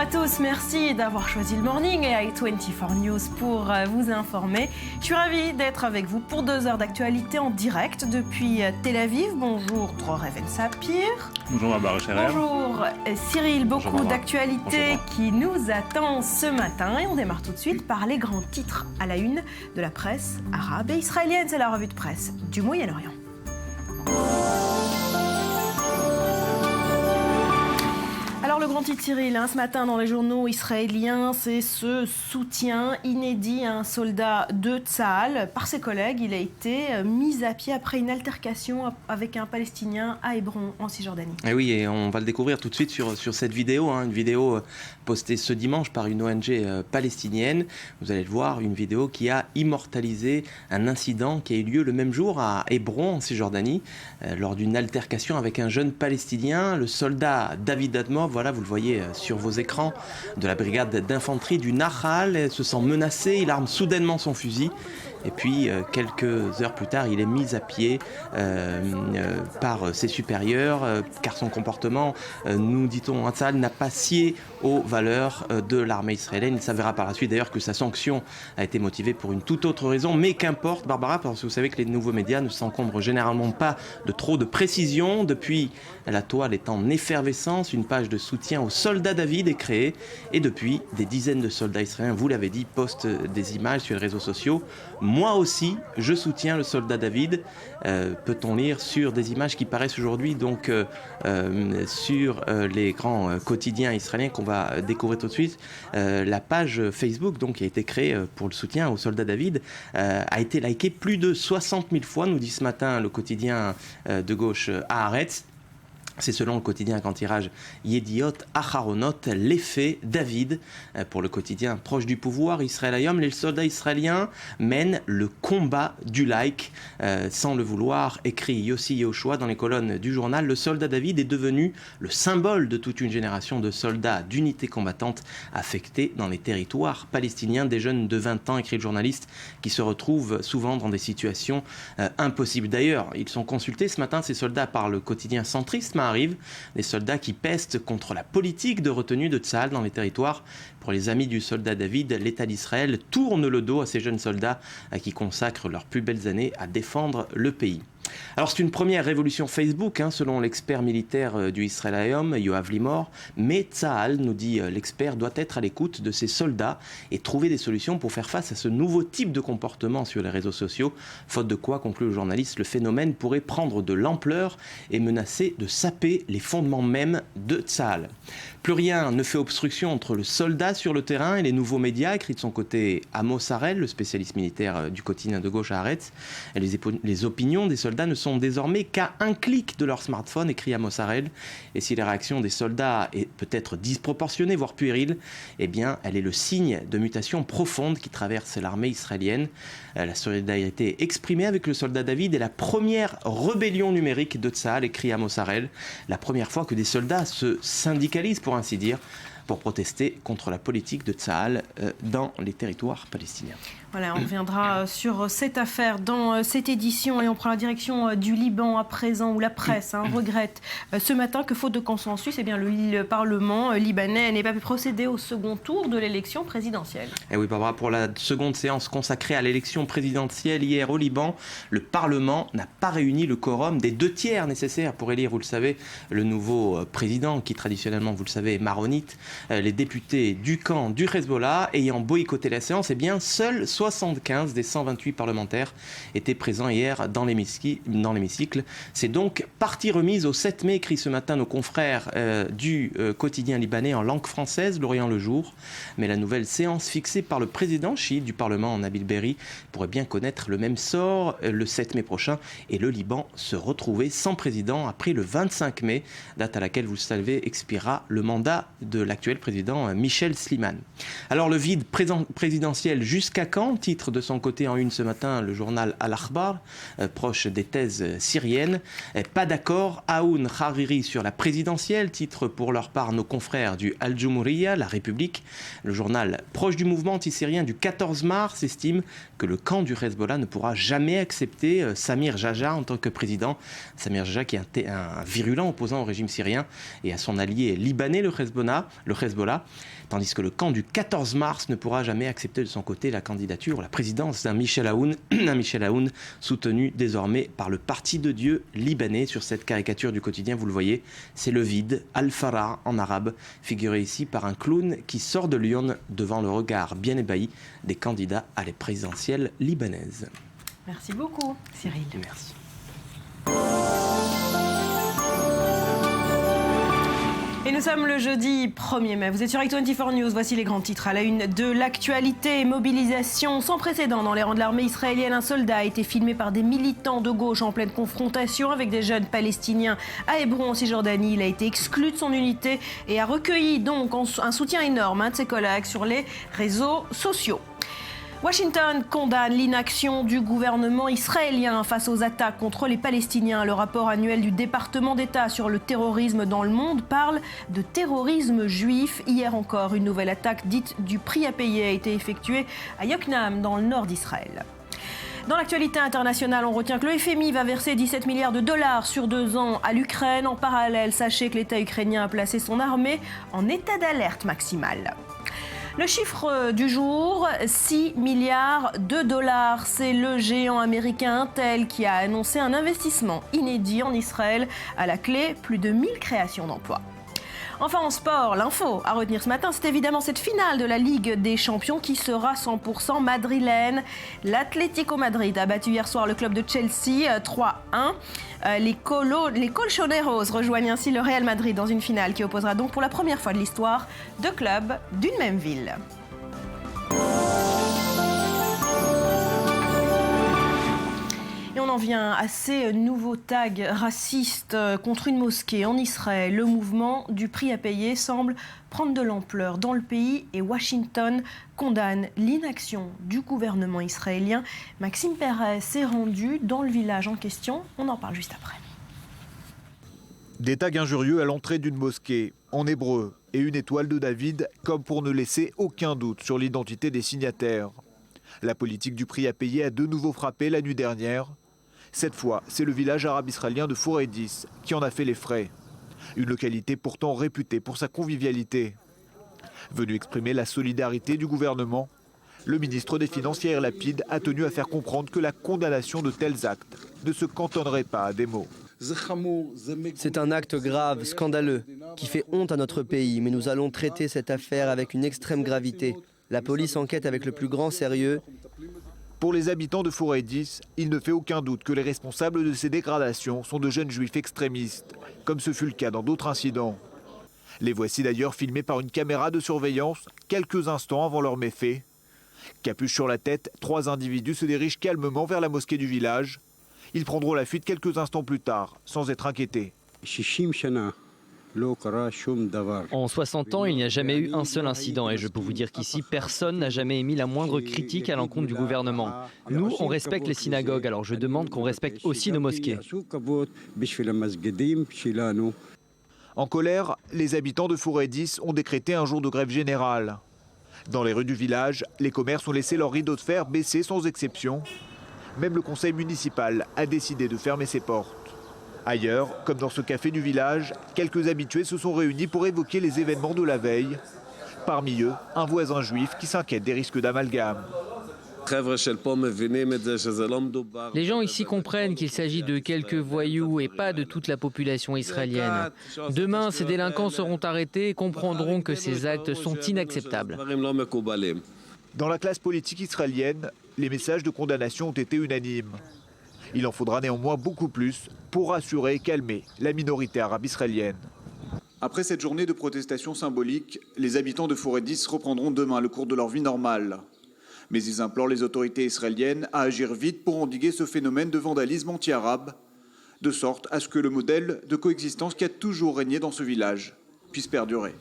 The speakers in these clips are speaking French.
à tous, merci d'avoir choisi le Morning et i24 News pour vous informer. Je suis ravie d'être avec vous pour 2 heures d'actualité en direct depuis Tel Aviv. Bonjour Dror Even Sapir. Bonjour Barbara Scherer. Bonjour Cyril, beaucoup Bonjour, d'actualités qui nous attendent ce matin. Et on démarre tout de suite par les grands titres à la une de la presse arabe et israélienne. C'est la revue de presse du Moyen-Orient. Alors le grand titre Cyril, ce matin dans les journaux israéliens, c'est ce soutien inédit à un soldat de Tsahal. Par ses collègues, il a été mis à pied après une altercation avec un Palestinien à Hébron, en Cisjordanie. Et oui, et on va le découvrir tout de suite sur cette vidéo, une vidéo postée ce dimanche par une ONG palestinienne. Vous allez le voir, une vidéo qui a immortalisé un incident qui a eu lieu le même jour à Hébron, en Cisjordanie, lors d'une altercation avec un jeune Palestinien, le soldat David Admov. Voilà, vous le voyez sur vos écrans, de la brigade d'infanterie du Nahal, se sent menacé, il arme soudainement son fusil. Et puis, quelques heures plus tard, il est mis à pied par ses supérieurs, car son comportement, nous dit-on, Tsahal n'a pas scié aux valeurs de l'armée israélienne. Il s'avérera par la suite d'ailleurs que sa sanction a été motivée pour une toute autre raison. Mais qu'importe, Barbara, parce que vous savez que les nouveaux médias ne s'encombrent généralement pas de trop de précisions. Depuis, la toile est en effervescence. Une page de soutien au soldat David est créée. Et depuis, des dizaines de soldats israéliens, vous l'avez dit, postent des images sur les réseaux sociaux. Moi aussi, je soutiens le soldat David, peut-on lire sur des images qui paraissent aujourd'hui donc sur les grands quotidiens israéliens qu'on va découvrir tout de suite. La page Facebook donc, qui a été créée pour le soutien au soldat David a été likée plus de 60 000 fois, nous dit ce matin le quotidien de gauche Haaretz. C'est selon le quotidien grand tirage Yediot Aharonot, l'effet David. Pour le quotidien proche du pouvoir, Israël Hayom, les soldats israéliens mènent le combat du like. Sans le vouloir, écrit Yossi Yehoshua dans les colonnes du journal, le soldat David est devenu le symbole de toute une génération de soldats d'unités combattantes affectés dans les territoires palestiniens. Des jeunes de 20 ans, écrit le journaliste, qui se retrouvent souvent dans des situations impossibles. D'ailleurs, ils sont consultés ce matin, ces soldats, par le quotidien centriste arrive, des soldats qui pestent contre la politique de retenue de Tsahal dans les territoires. Pour les amis du soldat David, l'État d'Israël tourne le dos à ces jeunes soldats qui consacrent leurs plus belles années à défendre le pays. Alors c'est une première révolution Facebook, selon l'expert militaire du Israël Hayom, Yoav Limor, mais Tsahal, nous dit l'expert, doit être à l'écoute de ses soldats et trouver des solutions pour faire face à ce nouveau type de comportement sur les réseaux sociaux, faute de quoi, conclut le journaliste, le phénomène pourrait prendre de l'ampleur et menacer de saper les fondements mêmes de Tsahal. Plus rien ne fait obstruction entre le soldat sur le terrain et les nouveaux médias, écrit de son côté Amos Harel, le spécialiste militaire du quotidien de gauche Haaretz. Les opinions des soldats ne sont désormais qu'à un clic de leur smartphone, écrit Amos Harel. Et si la réaction des soldats est peut-être disproportionnée, voire puérile, eh bien, elle est le signe de mutations profondes qui traversent l'armée israélienne. La solidarité exprimée avec le soldat David est la première rébellion numérique de Tsahal, écrit Amos Harel. La première fois que des soldats se syndicalisent, pour ainsi dire, pour protester contre la politique de Tsahal dans les territoires palestiniens. Voilà, on reviendra sur cette affaire dans cette édition et on prend la direction du Liban à présent où la presse regrette ce matin que faute de consensus, le Parlement libanais n'ait pas pu procéder au second tour de l'élection présidentielle. Et oui, Barbara, pour la seconde séance consacrée à l'élection présidentielle hier au Liban, le Parlement n'a pas réuni le quorum des 2/3 nécessaires pour élire, vous le savez, le nouveau président qui traditionnellement, vous le savez, est maronite. Les députés du camp du Hezbollah ayant boycotté la séance, seuls 75 des 128 parlementaires étaient présents hier dans l'hémicycle. C'est donc partie remise au 7 mai, écrit ce matin nos confrères du quotidien libanais en langue française, L'Orient le Jour. Mais la nouvelle séance fixée par le président chiite du Parlement, Nabil Berri, pourrait bien connaître le même sort le 7 mai prochain et le Liban se retrouver sans président après le 25 mai, date à laquelle, vous le savez, expirera le mandat de l'actuel président Michel Slimane. Alors le vide présidentiel jusqu'à quand ? syriens. Titre de son côté en une ce matin le journal Al-Akhbar, proche des thèses syriennes. Pas d'accord, Aoun Hariri sur la présidentielle, titre pour leur part nos confrères du Al-Jumhuriyya, La République. Le journal proche du mouvement anti-syrien du 14 mars estime que le camp du Hezbollah ne pourra jamais accepter Samir Jaja en tant que président. Samir Jaja qui est un virulent opposant au régime syrien et à son allié libanais, le Hezbollah, tandis que le camp du 14 mars ne pourra jamais accepter de son côté la candidature, la présidence d'un Michel Aoun, soutenu désormais par le Parti de Dieu libanais. Sur cette caricature du quotidien, vous le voyez, c'est le vide, Al-Farah en arabe, figuré ici par un clown qui sort de l'urne devant le regard bien ébahi des candidats à la présidentielle libanaise. Merci beaucoup, Cyril. Merci. Et nous sommes le jeudi 1er mai. Vous êtes sur Act24 News. Voici les grands titres à la une de l'actualité. Mobilisation sans précédent dans les rangs de l'armée israélienne. Un soldat a été filmé par des militants de gauche en pleine confrontation avec des jeunes palestiniens à Hébron en Cisjordanie. Il a été exclu de son unité et a recueilli donc un soutien énorme de ses collègues sur les réseaux sociaux. Washington condamne l'inaction du gouvernement israélien face aux attaques contre les Palestiniens. Le rapport annuel du département d'État sur le terrorisme dans le monde parle de terrorisme juif. Hier encore, une nouvelle attaque dite du prix à payer a été effectuée à Yokneam, dans le nord d'Israël. Dans l'actualité internationale, on retient que le FMI va verser 17 milliards de dollars sur 2 ans à l'Ukraine. En parallèle, sachez que l'État ukrainien a placé son armée en état d'alerte maximale. Le chiffre du jour, 6 milliards de dollars. C'est le géant américain Intel qui a annoncé un investissement inédit en Israël. À la clé, plus de 1000 créations d'emplois. Enfin en sport, l'info à retenir ce matin, c'est évidemment cette finale de la Ligue des Champions qui sera 100% madrilène. L'Atlético Madrid a battu hier soir le club de Chelsea 3-1. Les Colchoneros rejoignent ainsi le Real Madrid dans une finale qui opposera donc pour la première fois de l'histoire deux clubs d'une même ville. Et on en vient à ces nouveaux tags racistes contre une mosquée en Israël. Le mouvement du prix à payer semble prendre de l'ampleur dans le pays et Washington condamne l'inaction du gouvernement israélien. Maxime Perez s'est rendu dans le village en question. On en parle juste après. Des tags injurieux à l'entrée d'une mosquée, en hébreu, et une étoile de David, comme pour ne laisser aucun doute sur l'identité des signataires. La politique du prix à payer a de nouveau frappé la nuit dernière. Cette fois, c'est le village arabe israélien de Foureydis qui en a fait les frais. Une localité pourtant réputée pour sa convivialité. Venu exprimer la solidarité du gouvernement, le ministre des Finances Yair Lapid a tenu à faire comprendre que la condamnation de tels actes ne se cantonnerait pas à des mots. C'est un acte grave, scandaleux, qui fait honte à notre pays, mais nous allons traiter cette affaire avec une extrême gravité. La police enquête avec le plus grand sérieux. Pour les habitants de Foureydis, il ne fait aucun doute que les responsables de ces dégradations sont de jeunes juifs extrémistes, comme ce fut le cas dans d'autres incidents. Les voici d'ailleurs filmés par une caméra de surveillance quelques instants avant leur méfait. Capuche sur la tête, 3 individus se dirigent calmement vers la mosquée du village. Ils prendront la fuite quelques instants plus tard, sans être inquiétés. En 60 ans, il n'y a jamais eu un seul incident et je peux vous dire qu'ici, personne n'a jamais émis la moindre critique à l'encontre du gouvernement. Nous, on respecte les synagogues, alors je demande qu'on respecte aussi nos mosquées. En colère, les habitants de Foureydis ont décrété un jour de grève générale. Dans les rues du village, les commerces ont laissé leurs rideaux de fer baisser sans exception. Même le conseil municipal a décidé de fermer ses portes. Ailleurs, comme dans ce café du village, quelques habitués se sont réunis pour évoquer les événements de la veille. Parmi eux, un voisin juif qui s'inquiète des risques d'amalgame. Les gens ici comprennent qu'il s'agit de quelques voyous et pas de toute la population israélienne. Demain, ces délinquants seront arrêtés et comprendront que ces actes sont inacceptables. Dans la classe politique israélienne, les messages de condamnation ont été unanimes. Il en faudra néanmoins beaucoup plus pour rassurer et calmer la minorité arabe israélienne. Après cette journée de protestation symbolique, les habitants de Foureydis reprendront demain le cours de leur vie normale. Mais ils implorent les autorités israéliennes à agir vite pour endiguer ce phénomène de vandalisme anti-arabe, de sorte à ce que le modèle de coexistence qui a toujours régné dans ce village puisse perdurer.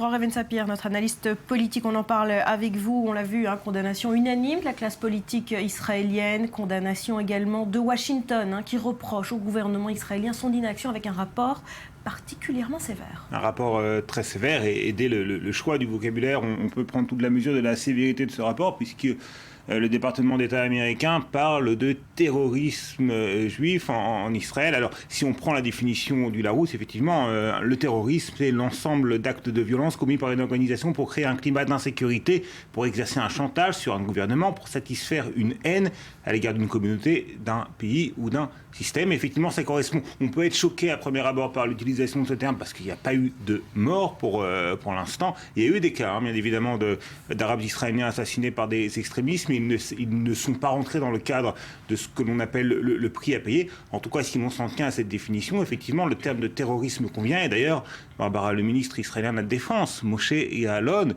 Dror Sapir, notre analyste politique, on en parle avec vous. On l'a vu, condamnation unanime de la classe politique israélienne, condamnation également de Washington, qui reproche au gouvernement israélien son inaction avec un rapport particulièrement sévère. Un rapport très sévère, et dès le choix du vocabulaire, on peut prendre toute la mesure de la sévérité de ce rapport, puisque le département d'État américain parle de terrorisme juif en Israël. Alors, si on prend la définition du Larousse, effectivement, le terrorisme, c'est l'ensemble d'actes de violence commis par une organisation pour créer un climat d'insécurité, pour exercer un chantage sur un gouvernement, pour satisfaire une haine à l'égard d'une communauté, d'un pays ou d'un système. Effectivement, ça correspond. On peut être choqué à premier abord par l'utilisation de ce terme parce qu'il n'y a pas eu de mort pour l'instant. Il y a eu des cas, bien évidemment, d'Arabes israéliens assassinés par des extrémistes, mais ils ne sont pas rentrés dans le cadre de ce que l'on appelle le prix à payer. En tout cas, si l'on s'en tient à cette définition, effectivement, le terme de terrorisme convient. Et d'ailleurs, Barbara, le ministre israélien de la Défense, Moshe Yaalon,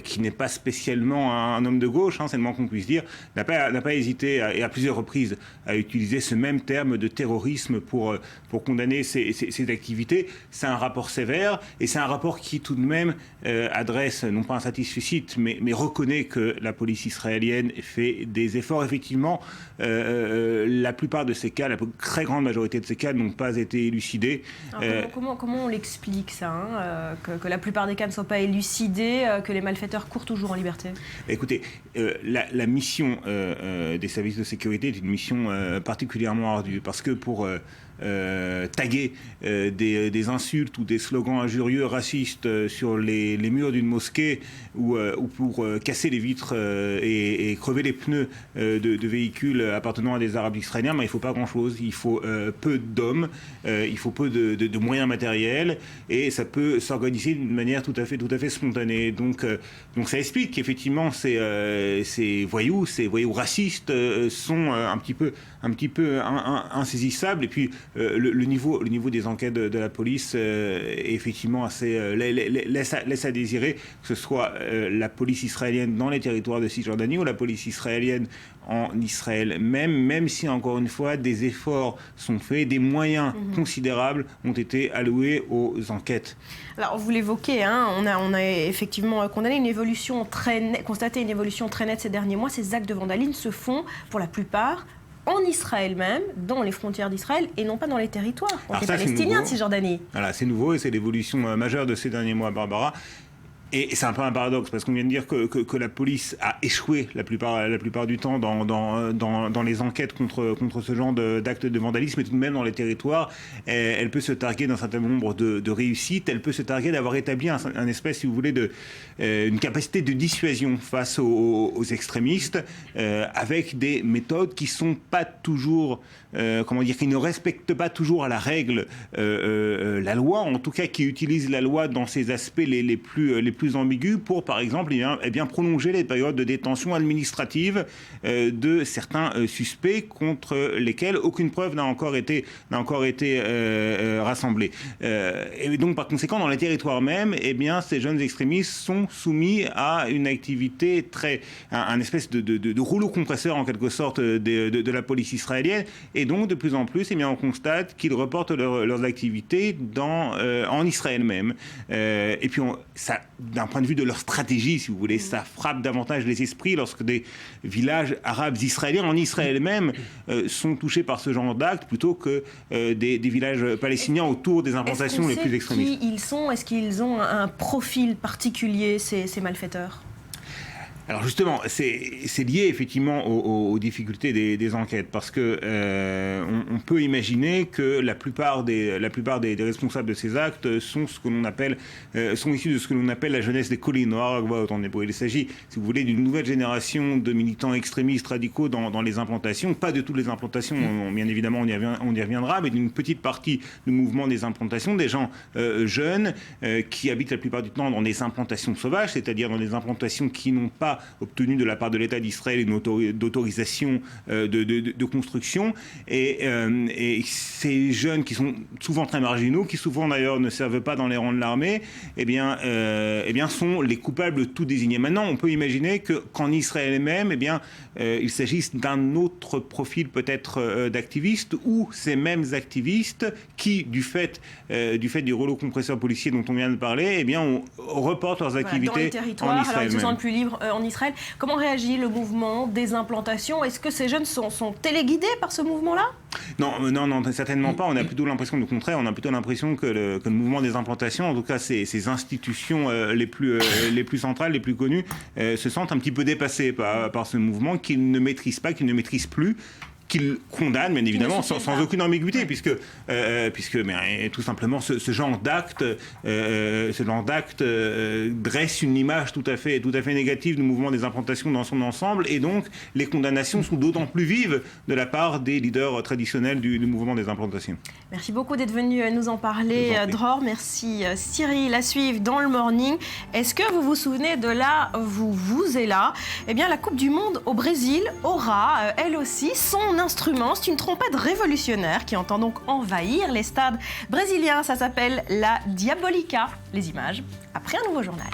qui n'est pas spécialement un homme de gauche, c'est le moins qu'on puisse dire, n'a pas hésité et à plusieurs reprises à utiliser ce même terme de terrorisme pour condamner ces activités. C'est un rapport sévère, et c'est un rapport qui tout de même adresse, non pas un satisfecit, mais reconnaît que la police israélienne fait des efforts. Effectivement, la plupart de ces cas, la très grande majorité de ces cas n'ont pas été élucidés. Alors, comment on l'explique ça, que la plupart des cas ne soient pas élucidés, que les malfaiteurs courent toujours en liberté? Écoutez, la mission des services de sécurité est une mission particulièrement ardue, parce que pour taguer des insultes ou des slogans injurieux, racistes sur les murs d'une mosquée, ou pour casser les vitres et crever les pneus de véhicules appartenant à des Arabes israéliens, il ne faut pas grand-chose. Il faut peu d'hommes, il faut peu de moyens matériels, et ça peut s'organiser d'une manière tout à fait spontanée. Donc ça explique qu'effectivement ces voyous racistes sont un petit peu insaisissables. Et puis le niveau des enquêtes de la police est effectivement assez laisse à désirer, que ce soit la police israélienne dans les territoires de Cisjordanie ou la police israélienne en Israël, même si encore une fois des efforts sont faits, des moyens considérables ont été alloués aux enquêtes. Alors vous l'évoquez, on a effectivement constaté une évolution très nette ces derniers mois. Ces actes de vandalisme se font pour la plupart en Israël même, dans les frontières d'Israël, et non pas dans les territoires palestiniens de Cisjordanie. Voilà, c'est nouveau, et c'est l'évolution majeure de ces derniers mois, Barbara. Et c'est un peu un paradoxe, parce qu'on vient de dire que la police a échoué la plupart du temps dans les enquêtes contre ce genre d'actes de vandalisme, et tout de même dans les territoires, elle peut se targuer d'un certain nombre de réussites, elle peut se targuer d'avoir établi un espèce, si vous voulez, une capacité de dissuasion face aux extrémistes, avec des méthodes qui sont pas toujours, qui ne respectent pas toujours à la règle la loi, en tout cas qui utilisent la loi dans ses aspects les plus ambigus pour, par exemple, prolonger les périodes de détention administrative de certains suspects contre lesquels aucune preuve n'a encore été rassemblée. Et donc, par conséquent, dans les territoires même, ces jeunes extrémistes sont soumis à une activité un espèce de rouleau compresseur, en quelque sorte, de la police israélienne. Et donc, de plus en plus, on constate qu'ils reportent leurs activités en Israël même. Et puis, d'un point de vue de leur stratégie, si vous voulez, ça frappe davantage les esprits lorsque des villages arabes israéliens, en Israël même, sont touchés par ce genre d'actes, plutôt que des villages palestiniens autour des implantations les plus extrémistes. Qui ils sont? Est-ce qu'ils ont un profil particulier, ces malfaiteurs? Alors justement, c'est lié effectivement aux difficultés des enquêtes, parce que on peut imaginer que la plupart des responsables de ces actes sont issus de ce que l'on appelle la jeunesse des collines noires. Il s'agit, si vous voulez, d'une nouvelle génération de militants extrémistes radicaux dans les implantations, pas de toutes les implantations, bien évidemment on y reviendra, mais d'une petite partie du mouvement des implantations, des gens jeunes qui habitent la plupart du temps dans des implantations sauvages, c'est-à-dire dans des implantations qui n'ont pas pas obtenu de la part de l'État d'Israël d'autorisation de construction. Et ces jeunes qui sont souvent très marginaux, qui souvent d'ailleurs ne servent pas dans les rangs de l'armée, eh bien, sont les coupables tout désignés. Maintenant, on peut imaginer qu'en Israël même, il s'agisse d'un autre profil peut-être d'activistes, ou ces mêmes activistes qui, du fait du rouleau compresseur policier dont on vient de parler, reportent leurs activités dans les territoires, en Israël. Alors ils se sentent plus libres en Israël. Comment réagit le mouvement des implantations? Est-ce que ces jeunes sont téléguidés par ce mouvement-là? Non, certainement pas. On a plutôt l'impression, du contraire, on a plutôt l'impression que le mouvement des implantations, en tout cas ces institutions les plus centrales, les plus connues, se sentent un petit peu dépassées par ce mouvement qu'ils ne maîtrisent pas, qu'ils ne maîtrisent plus, qu'il condamne, bien évidemment, sans aucune ambiguïté, puisque tout simplement ce genre d'acte dresse une image tout à fait négative du mouvement des implantations dans son ensemble, et donc les condamnations sont d'autant plus vives de la part des leaders traditionnels du mouvement des implantations. Merci beaucoup d'être venu nous en parler, Dror. Merci Cyril. À suivre dans le Morning. Est-ce que vous vous souvenez de la Vuvuzela? Eh bien, la Coupe du Monde au Brésil aura, elle aussi, son instrument. C'est une trompette révolutionnaire qui entend donc envahir les stades brésiliens. Ça s'appelle la Diabolica. Les images après un nouveau journal.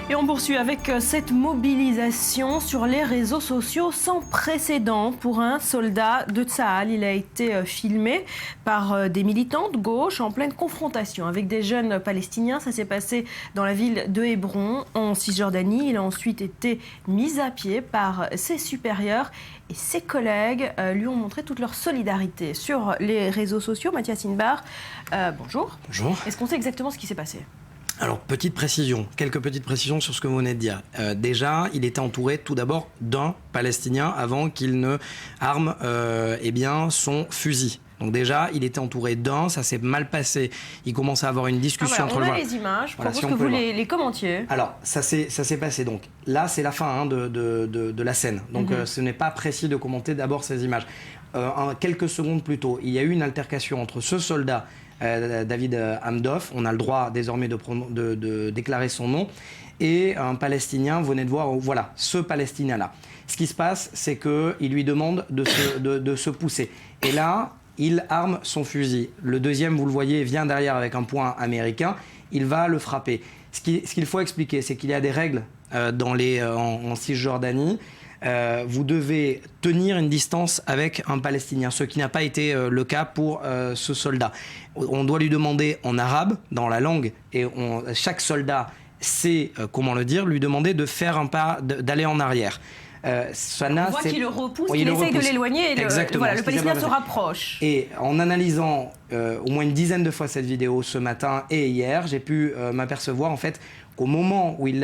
Et on poursuit avec cette mobilisation sur les réseaux sociaux sans précédent pour un soldat de Tsahal. Il a été filmé par des militants de gauche en pleine confrontation avec des jeunes palestiniens. Ça s'est passé dans la ville de Hébron, en Cisjordanie. Il a ensuite été mis à pied par ses supérieurs et ses collègues lui ont montré toute leur solidarité sur les réseaux sociaux. Mathias Inbar, bonjour. Bonjour. Est-ce qu'on sait exactement ce qui s'est passé ? Alors, quelques petites précisions sur ce que vous venez de dire. Déjà, il était entouré tout d'abord d'un Palestinien avant qu'il ne arme son fusil. Donc déjà, il était entouré d'un, ça s'est mal passé. Il commençait à avoir une discussion entre on a les images, pour que vous les commentiez. Alors, ça s'est passé. Donc là, c'est la fin de la scène. Donc ce n'est pas précis de commenter d'abord ces images. Quelques secondes plus tôt, il y a eu une altercation entre ce soldat David Hamdoff, on a le droit désormais de déclarer son nom, et un Palestinien. Vous venez de voir, voilà, ce Palestinien-là. Ce qui se passe, c'est qu'il lui demande de se pousser. Et là, il arme son fusil. Le deuxième, vous le voyez, vient derrière avec un poing américain. Il va le frapper. Ce qu'il faut expliquer, c'est qu'il y a des règles en Cisjordanie. Vous devez tenir une distance avec un Palestinien, ce qui n'a pas été le cas pour ce soldat. On doit lui demander en arabe, dans la langue, et chaque soldat sait comment le dire, lui demander de faire un pas, d'aller en arrière. On voit qu'il le repousse, il essaye de l'éloigner, et le Palestinien se rapproche. Et en analysant au moins une dizaine de fois cette vidéo ce matin et hier, j'ai pu m'apercevoir en fait qu'au moment où il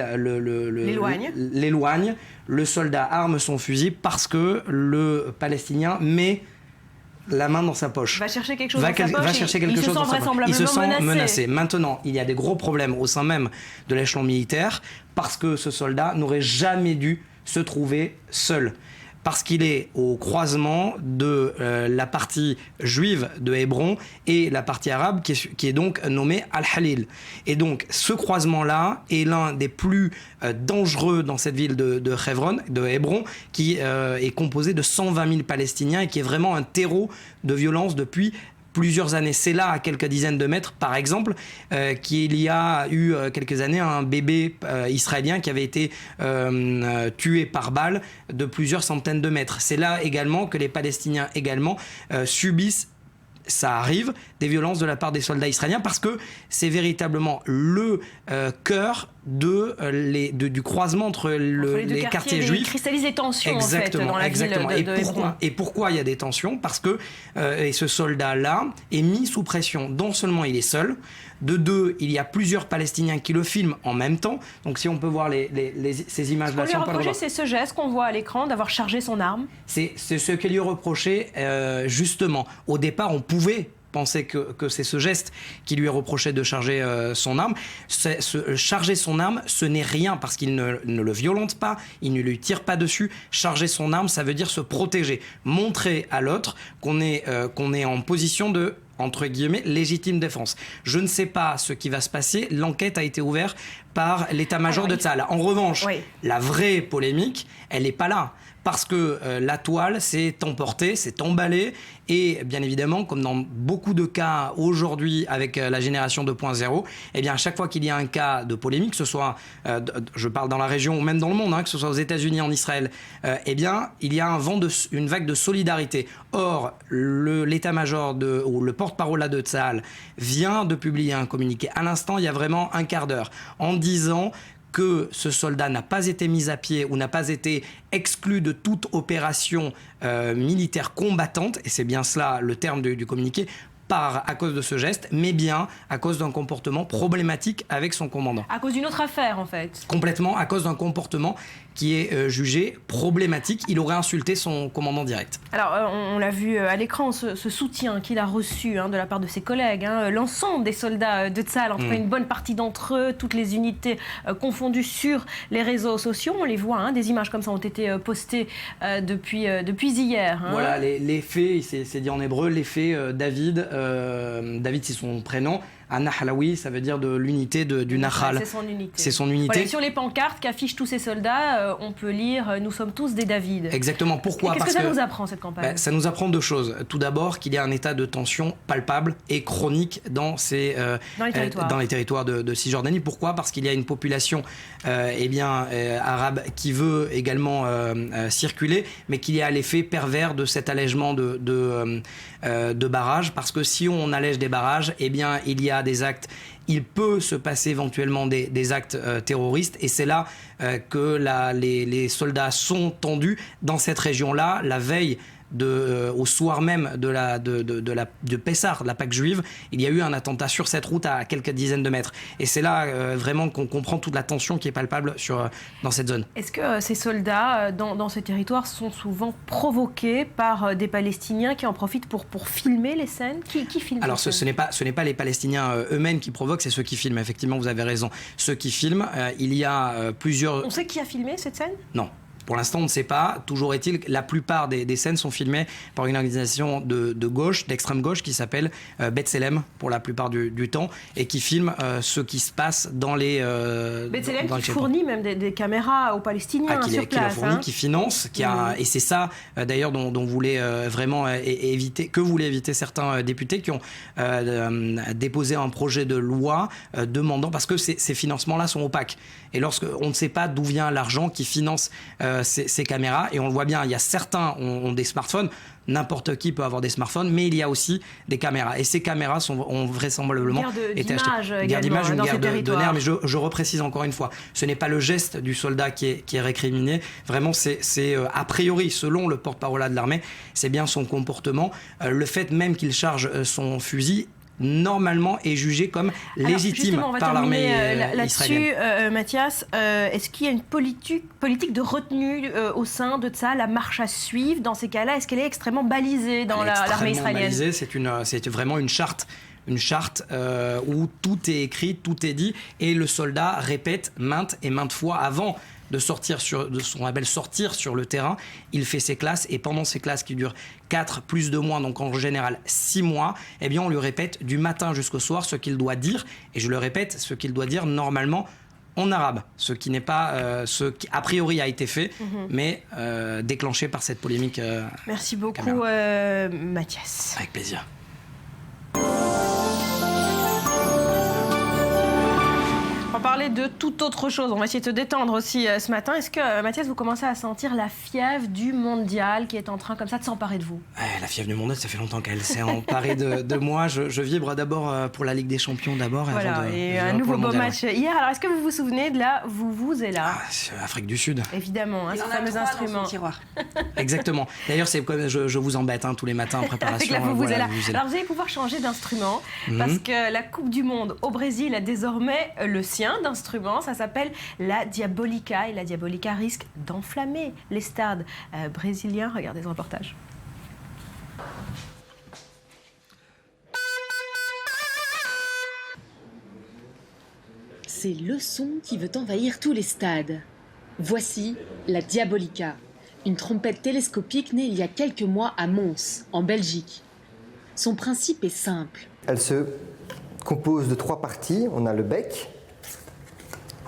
l'éloigne, le soldat arme son fusil parce que le Palestinien met la main dans sa poche. Va chercher quelque chose dans sa poche. Il se sent menacé. Maintenant, il y a des gros problèmes au sein même de l'échelon militaire parce que ce soldat n'aurait jamais dû se trouver seul. Parce qu'il est au croisement de la partie juive de Hébron et la partie arabe qui est donc nommée Al-Halil. Et donc ce croisement-là est l'un des plus dangereux dans cette ville de Hébron, qui est composé de 120 000 Palestiniens et qui est vraiment un terreau de violence depuis plusieurs années. C'est là, à quelques dizaines de mètres, par exemple, qu'il y a eu quelques années un bébé israélien qui avait été tué par balle de plusieurs centaines de mètres. C'est là également que les Palestiniens subissent, ça arrive, des violences de la part des soldats israéliens parce que c'est véritablement le cœur du croisement entre les quartiers juifs. Il cristallise les tensions en fait, dans la ville de Hébron. Et pourquoi il y a des tensions? Parce que ce soldat-là est mis sous pression. Non seulement il est seul, de deux, il y a plusieurs Palestiniens qui le filment en même temps. Donc si on peut voir ces images-là. Ce qu'on lui a reproché, c'est ce geste qu'on voit à l'écran, d'avoir chargé son arme. C'est ce qu'il lui reprochait justement. Au départ, on pouvait pensait que c'est ce geste qui lui est reproché de charger son arme. Charger son arme, ce n'est rien parce qu'il ne le violente pas, il ne lui tire pas dessus. Charger son arme, ça veut dire se protéger, montrer à l'autre qu'on est en position de, entre guillemets, légitime défense. Je ne sais pas ce qui va se passer. L'enquête a été ouverte par l'état-major de Tsahal. En revanche, la vraie polémique, elle n'est pas là. Parce que la toile s'est emportée, s'est emballée, et bien évidemment, comme dans beaucoup de cas aujourd'hui avec la génération 2.0, eh bien à chaque fois qu'il y a un cas de polémique, que ce soit, je parle dans la région ou même dans le monde, que ce soit aux États-Unis, en Israël, eh bien il y a une vague de solidarité. Or, l'état-major ou le porte-parole de Tsahal vient de publier un communiqué. À l'instant, il y a vraiment un quart d'heure, en disant que ce soldat n'a pas été mis à pied ou n'a pas été exclu de toute opération militaire combattante, et c'est bien cela le terme du communiqué, à cause de ce geste, mais bien à cause d'un comportement problématique avec son commandant. À cause d'une autre affaire, en fait. Complètement, à cause d'un comportement qui est jugé problématique. Il aurait insulté son commandant direct. Alors, on l'a vu à l'écran, ce soutien qu'il a reçu de la part de ses collègues. L'ensemble des soldats de Tsahal, en tout cas une bonne partie d'entre eux, toutes les unités confondues sur les réseaux sociaux. On les voit, des images comme ça ont été postées depuis hier. Voilà, les faits, c'est dit en hébreu, les faits, David, c'est son prénom. An-Nahlawi, ça veut dire de l'unité du Nahal. C'est son unité. C'est son unité. Voilà, sur les pancartes qu'affichent tous ces soldats, on peut lire « Nous sommes tous des David ». Exactement. Pourquoi ? Qu'est-ce que ça nous apprend, cette campagne ? Ça nous apprend deux choses. Tout d'abord, qu'il y a un état de tension palpable et chronique dans les territoires de Cisjordanie. Pourquoi ? Parce qu'il y a une population arabe qui veut également circuler, mais qu'il y a l'effet pervers de cet allègement de barrages. Parce que si on allège des barrages, eh bien, il y a des actes, il peut se passer éventuellement des actes terroristes, et c'est là que les soldats sont tendus dans cette région-là, la veille au soir même de Pessah, de la Pâque juive. Il y a eu un attentat sur cette route à quelques dizaines de mètres, et c'est là vraiment qu'on comprend toute la tension qui est palpable dans cette zone. Est-ce que ces soldats dans ces territoires sont souvent provoqués par des Palestiniens qui en profitent pour filmer les scènes ? Qui filme ? Alors ce n'est pas les Palestiniens eux-mêmes qui provoquent, c'est ceux qui filment. Effectivement, vous avez raison. Ceux qui filment, il y a plusieurs... On sait qui a filmé cette scène ? Non. Pour l'instant, on ne sait pas. Toujours est-il que la plupart des scènes sont filmées par une organisation de gauche, d'extrême gauche, qui s'appelle B'Tselem pour la plupart du temps, et qui filme ce qui se passe dans les... B'Tselem qui fournit même des caméras aux Palestiniens sur place. Qui fournit, qui finance, et c'est ça d'ailleurs dont voulait vraiment voulaient éviter certains députés qui ont déposé un projet de loi demandant, parce que ces financements-là sont opaques. Et lorsqu'on ne sait pas d'où vient l'argent qui finance ces caméras, et on le voit bien, il y a certains ont des smartphones, n'importe qui peut avoir des smartphones, mais il y a aussi des caméras, et ces caméras ont vraisemblablement été achetées. Guerre d'image, une guerre de nerfs, mais je reprécise encore une fois, ce n'est pas le geste du soldat qui est récriminé, vraiment c'est a priori, selon le porte-parole de l'armée, c'est bien son comportement, le fait même qu'il charge son fusil normalement est jugé comme légitime par l'armée israélienne. Mathias, est-ce qu'il y a une politique de retenue au sein de Tsahal, la marche à suivre dans ces cas-là? Est-ce qu'elle est extrêmement balisée dans l'armée israélienne? Balisée, c'est vraiment une charte où tout est écrit, tout est dit, et le soldat répète maintes et maintes fois avant de sortir de ce qu'on appelle sortir sur le terrain. Il fait ses classes, et pendant ces classes qui durent 4 plus 2 mois, donc en général 6 mois, eh bien on lui répète du matin jusqu'au soir ce qu'il doit dire, et je le répète, ce qu'il doit dire normalement en arabe, ce qui n'est pas ce qui a priori a été fait, mais déclenché par cette polémique. Merci beaucoup Mathias. Avec plaisir. On va parler de toute autre chose. On va essayer de se détendre aussi ce matin. Est-ce que, Mathias, vous commencez à sentir la fièvre du mondial qui est en train comme ça de s'emparer de vous? La fièvre du mondial, ça fait longtemps qu'elle s'est emparée de moi. Je vibre d'abord pour la Ligue des Champions d'abord. Voilà, et un nouveau beau match hier. Alors, est-ce que vous vous souvenez de la Vuvuzela? C'est Afrique du Sud. Évidemment, ce fameux instrument. Exactement. D'ailleurs, c'est comme je vous embête tous les matins en préparation. Avec la Vuvuzela. Alors, vous allez pouvoir changer d'instrument parce que la Coupe du Monde au Brésil a désormais le sien d'instrument, ça s'appelle la Diabolica, et la Diabolica risque d'enflammer les stades brésiliens. Regardez ce reportage. C'est le son qui veut envahir tous les stades. Voici la Diabolica, une trompette télescopique née il y a quelques mois à Mons, en Belgique. Son principe est simple. Elle se compose de 3 parties. On a le bec,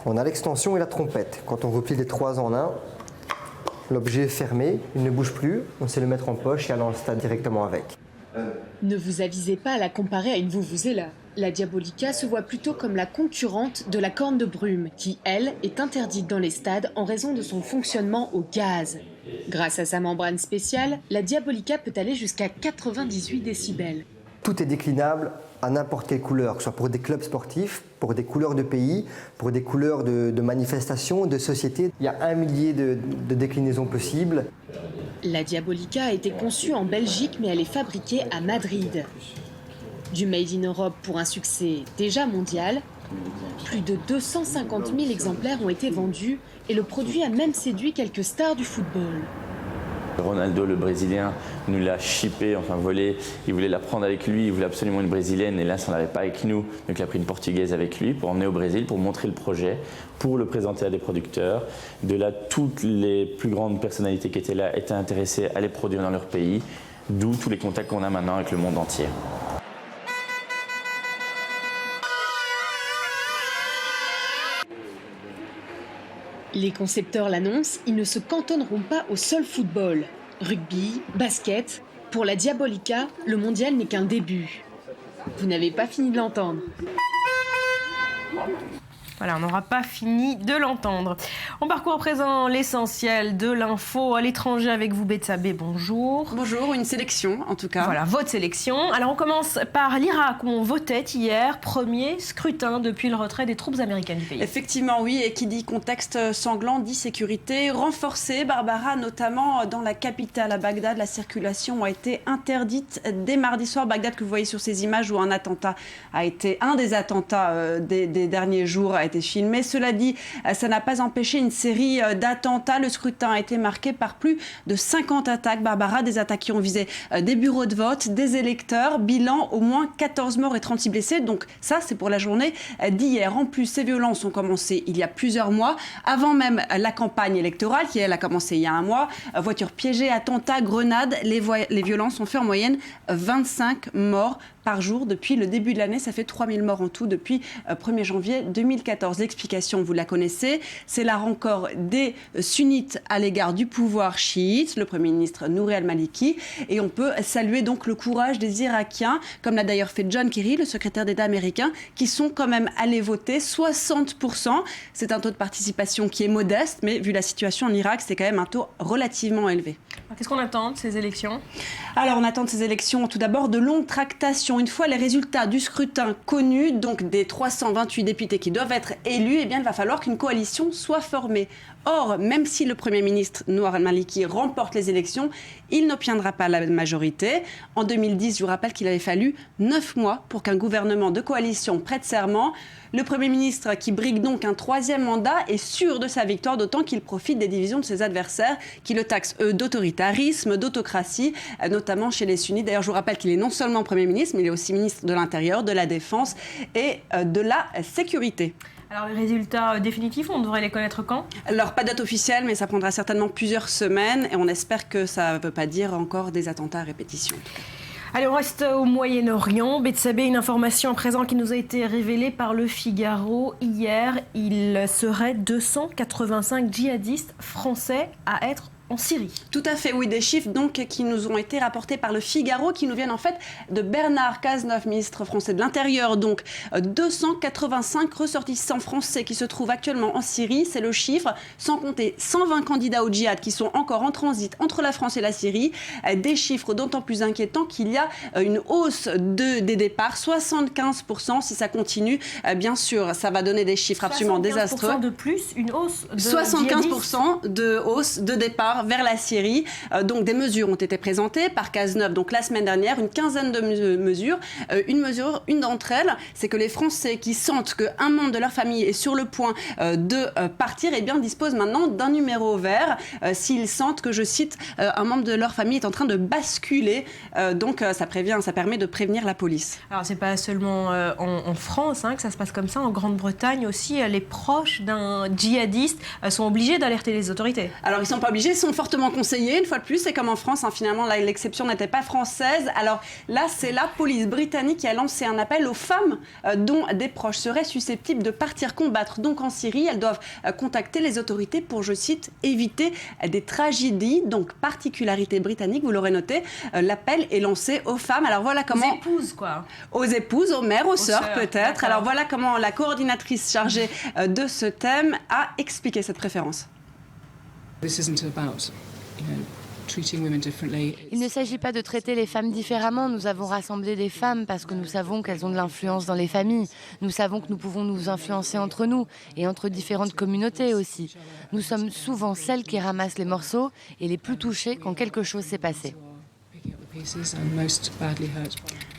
on a l'extension et la trompette. Quand on replie les 3 en un, l'objet est fermé, il ne bouge plus, on sait le mettre en poche et aller dans le stade directement avec. Ne vous avisez pas à la comparer à une vuvuzela. La Diabolica se voit plutôt comme la concurrente de la corne de brume, qui, elle, est interdite dans les stades en raison de son fonctionnement au gaz. Grâce à sa membrane spéciale, la Diabolica peut aller jusqu'à 98 décibels. Tout est déclinable à n'importe quelle couleur, que ce soit pour des clubs sportifs, pour des couleurs de pays, pour des couleurs de manifestations, de sociétés. Il y a 1 millier de déclinaisons possibles. La Diabolica a été conçue en Belgique, mais elle est fabriquée à Madrid. Du Made in Europe pour un succès déjà mondial, plus de 250 000 exemplaires ont été vendus et le produit a même séduit quelques stars du football. Ronaldo, le Brésilien, nous l'a chippé, enfin volé. Il voulait la prendre avec lui, il voulait absolument une Brésilienne. Et là, ça n'avait pas avec nous. Donc il a pris une Portugaise avec lui pour emmener au Brésil, pour montrer le projet, pour le présenter à des producteurs. De là, toutes les plus grandes personnalités qui étaient là étaient intéressées à les produire dans leur pays. D'où tous les contacts qu'on a maintenant avec le monde entier. Les concepteurs l'annoncent, ils ne se cantonneront pas au seul football. Rugby, basket, pour la Diabolica, le mondial n'est qu'un début. Vous n'avez pas fini de l'entendre. Voilà, on n'aura pas fini de l'entendre. On parcourt à présent l'essentiel de l'info à l'étranger avec vous, Betsabé. Bonjour. Bonjour, une sélection en tout cas. Voilà, votre sélection. Alors on commence par l'Irak où on votait hier, premier scrutin depuis le retrait des troupes américaines du pays. Effectivement, oui, et qui dit contexte sanglant dit sécurité renforcée. Barbara, notamment dans la capitale, à Bagdad, la circulation a été interdite dès mardi soir. Bagdad que vous voyez sur ces images où un des attentats des derniers jours a été filmé. Cela dit, ça n'a pas empêché une série d'attentats. Le scrutin a été marqué par plus de 50 attaques, Barbara, des attaques qui ont visé des bureaux de vote, des électeurs. Bilan, au moins 14 morts et 36 blessés. Donc ça, c'est pour la journée d'hier. En plus, ces violences ont commencé il y a plusieurs mois, avant même la campagne électorale, qui elle a commencé il y a un mois. Voitures piégées, attentats, grenades. Les violences ont fait en moyenne 25 morts par jour depuis le début de l'année. Ça fait 3000 morts en tout depuis 1er janvier 2014. L'explication, vous la connaissez, c'est la rancœur des sunnites à l'égard du pouvoir chiite, le Premier ministre Nouri al-Maliki. Et on peut saluer donc le courage des Irakiens, comme l'a d'ailleurs fait John Kerry, le secrétaire d'État américain, qui sont quand même allés voter 60%. C'est un taux de participation qui est modeste, mais vu la situation en Irak, c'est quand même un taux relativement élevé. Qu'est-ce qu'on attend de ces élections ? Alors on attend de ces élections tout d'abord de longues tractations. Une fois les résultats du scrutin connus, donc des 328 députés qui doivent être élus, eh bien, il va falloir qu'une coalition soit formée. Or, même si le Premier ministre Nouri al-Maliki remporte les élections, il n'obtiendra pas la majorité. En 2010, je vous rappelle qu'il avait fallu 9 mois pour qu'un gouvernement de coalition prête serment. Le Premier ministre, qui brigue donc un 3e mandat, est sûr de sa victoire, d'autant qu'il profite des divisions de ses adversaires, qui le taxent, eux, d'autoritarisme, d'autocratie, notamment chez les sunnites. D'ailleurs, je vous rappelle qu'il est non seulement Premier ministre, mais il est aussi ministre de l'Intérieur, de la Défense et de la Sécurité. Alors les résultats définitifs, on devrait les connaître quand ? Alors pas date officielle, mais ça prendra certainement plusieurs semaines et on espère que ça ne veut pas dire encore des attentats à répétition. Allez, on reste au Moyen-Orient. Betsabé, une information à présent qui nous a été révélée par le Figaro hier. Il serait 285 djihadistes français à être en Syrie. Tout à fait, oui, des chiffres donc qui nous ont été rapportés par le Figaro, qui nous viennent en fait de Bernard Cazeneuve, ministre français de l'Intérieur. Donc 285 ressortissants français qui se trouvent actuellement en Syrie, c'est le chiffre, sans compter 120 candidats au djihad qui sont encore en transit entre la France et la Syrie. Des chiffres d'autant plus inquiétants qu'il y a une hausse des départs, 75% si ça continue. Bien sûr, ça va donner des chiffres absolument désastreux. 75% de plus, une hausse de 75% de hausse de départ territoire vers la Syrie. Donc des mesures ont été présentées par Cazeneuve, donc la semaine dernière, une quinzaine de mesures. Une d'entre elles, c'est que les Français qui sentent qu'un membre de leur famille est sur le point de partir, eh bien, disposent maintenant d'un numéro vert s'ils sentent que, je cite, un membre de leur famille est en train de basculer. Donc ça permet de prévenir la police. Alors c'est pas seulement en France que ça se passe comme ça, en Grande-Bretagne aussi, les proches d'un djihadiste sont obligés d'alerter les autorités. Alors ils ne sont pas obligés, ils sont fortement conseillés, une fois de plus, c'est comme en France, finalement là, l'exception n'était pas française. Alors là, c'est la police britannique qui a lancé un appel aux femmes dont des proches seraient susceptibles de partir combattre donc en Syrie. Elles doivent contacter les autorités pour, je cite, éviter des tragédies. Donc particularité britannique, vous l'aurez noté, l'appel est lancé aux femmes. Alors voilà comment... Aux épouses, quoi. Aux épouses, aux mères, aux sœurs peut-être. Alors voilà comment la coordinatrice chargée de ce thème a expliqué cette préférence. Il ne s'agit pas de traiter les femmes différemment. Nous avons rassemblé des femmes parce que nous savons qu'elles ont de l'influence dans les familles. Nous savons que nous pouvons nous influencer entre nous et entre différentes communautés aussi. Nous sommes souvent celles qui ramassent les morceaux et les plus touchées quand quelque chose s'est passé.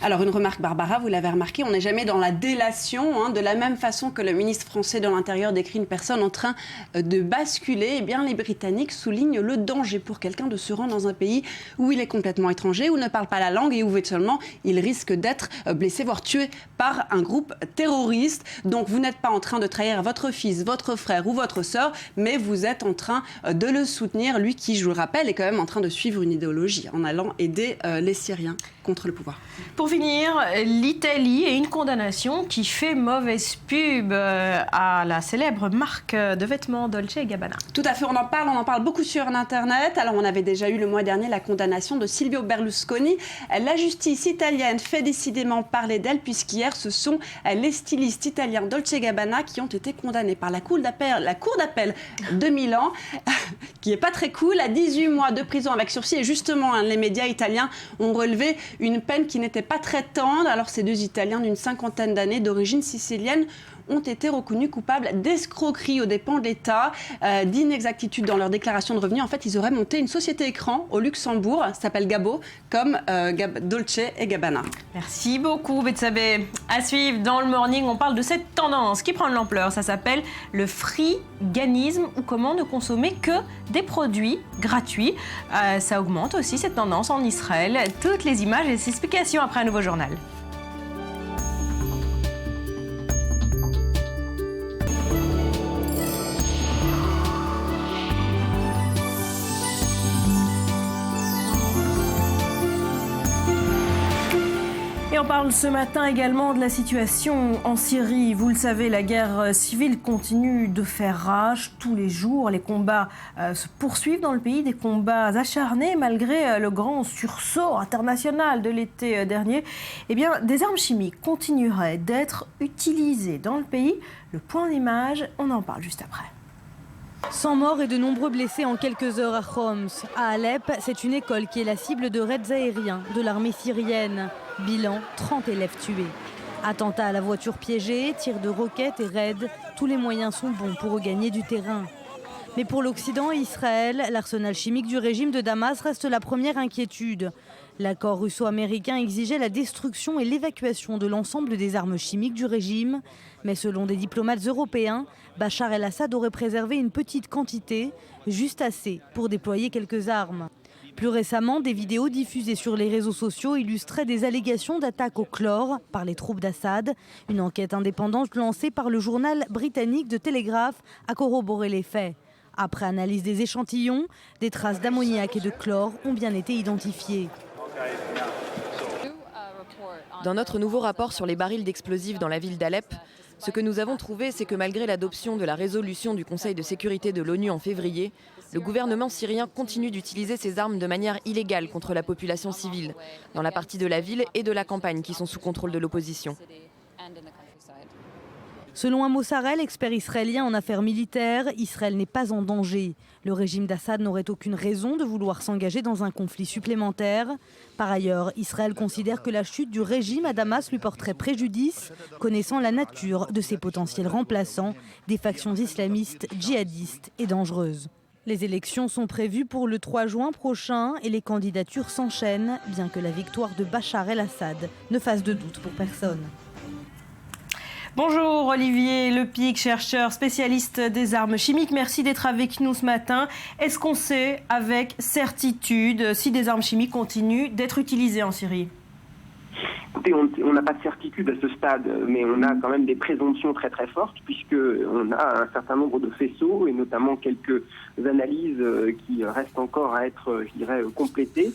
Alors une remarque, Barbara, vous l'avez remarqué, on n'est jamais dans la délation. De la même façon que le ministre français de l'Intérieur décrit une personne en train de basculer, eh bien les Britanniques soulignent le danger pour quelqu'un de se rendre dans un pays où il est complètement étranger, où il ne parle pas la langue et où éventuellement il risque d'être blessé, voire tué par un groupe terroriste. Donc vous n'êtes pas en train de trahir votre fils, votre frère ou votre sœur, mais vous êtes en train de le soutenir, lui qui, je vous le rappelle, est quand même en train de suivre une idéologie en allant aider les Syriens contre le pouvoir. Pour finir, l'Italie et une condamnation qui fait mauvaise pub à la célèbre marque de vêtements Dolce & Gabbana. Tout à fait, on en parle beaucoup sur Internet. Alors on avait déjà eu le mois dernier la condamnation de Silvio Berlusconi. La justice italienne fait décidément parler d'elle puisqu'hier ce sont les stylistes italiens Dolce & Gabbana qui ont été condamnés par la cour d'appel de Milan, qui est pas très cool, à 18 mois de prison avec sursis. Et justement, les médias italiens ont relevé une peine qui n'était pas très tendre. Alors ces deux Italiens d'une 50aine d'années d'origine sicilienne ont été reconnus coupables d'escroquerie aux dépens de l'État, d'inexactitude dans leur déclaration de revenus. En fait, ils auraient monté une société écran au Luxembourg, ça s'appelle Gabo, comme Dolce & Gabbana. Merci beaucoup, Betsabé. À suivre dans le Morning, on parle de cette tendance qui prend de l'ampleur. Ça s'appelle le friganisme, ou comment ne consommer que des produits gratuits. Ça augmente aussi cette tendance en Israël. Toutes les images et les explications après un nouveau journal. Et on parle ce matin également de la situation en Syrie. Vous le savez, la guerre civile continue de faire rage tous les jours. Les combats se poursuivent dans le pays, des combats acharnés malgré le grand sursaut international de l'été dernier. Eh bien, des armes chimiques continueraient d'être utilisées dans le pays. Le point d'image, on en parle juste après. 100 morts et de nombreux blessés en quelques heures à Homs. À Alep, c'est une école qui est la cible de raids aériens de l'armée syrienne. Bilan, 30 élèves tués. Attentats à la voiture piégée, tirs de roquettes et raids, tous les moyens sont bons pour regagner du terrain. Mais pour l'Occident et Israël, l'arsenal chimique du régime de Damas reste la première inquiétude. L'accord russo-américain exigeait la destruction et l'évacuation de l'ensemble des armes chimiques du régime. Mais selon des diplomates européens, Bachar el-Assad aurait préservé une petite quantité, juste assez pour déployer quelques armes. Plus récemment, des vidéos diffusées sur les réseaux sociaux illustraient des allégations d'attaques au chlore par les troupes d'Assad. Une enquête indépendante lancée par le journal britannique The Telegraph a corroboré les faits. Après analyse des échantillons, des traces d'ammoniac et de chlore ont bien été identifiées. Dans notre nouveau rapport sur les barils d'explosifs dans la ville d'Alep, ce que nous avons trouvé, c'est que malgré l'adoption de la résolution du Conseil de sécurité de l'ONU en février, le gouvernement syrien continue d'utiliser ces armes de manière illégale contre la population civile, dans la partie de la ville et de la campagne qui sont sous contrôle de l'opposition. Selon Amos Harel, expert israélien en affaires militaires, Israël n'est pas en danger. Le régime d'Assad n'aurait aucune raison de vouloir s'engager dans un conflit supplémentaire. Par ailleurs, Israël considère que la chute du régime à Damas lui porterait préjudice, connaissant la nature de ses potentiels remplaçants, des factions islamistes, djihadistes et dangereuses. Les élections sont prévues pour le 3 juin prochain et les candidatures s'enchaînent, bien que la victoire de Bachar el-Assad ne fasse de doute pour personne. Bonjour Olivier Lepic, chercheur spécialiste des armes chimiques. Merci d'être avec nous ce matin. Est-ce qu'on sait avec certitude si des armes chimiques continuent d'être utilisées en Syrie ? On n'a pas de certitude à ce stade, mais on a quand même des présomptions très très fortes, puisqu'on a un certain nombre de faisceaux, et notamment quelques analyses qui restent encore à être, je dirais, complétées,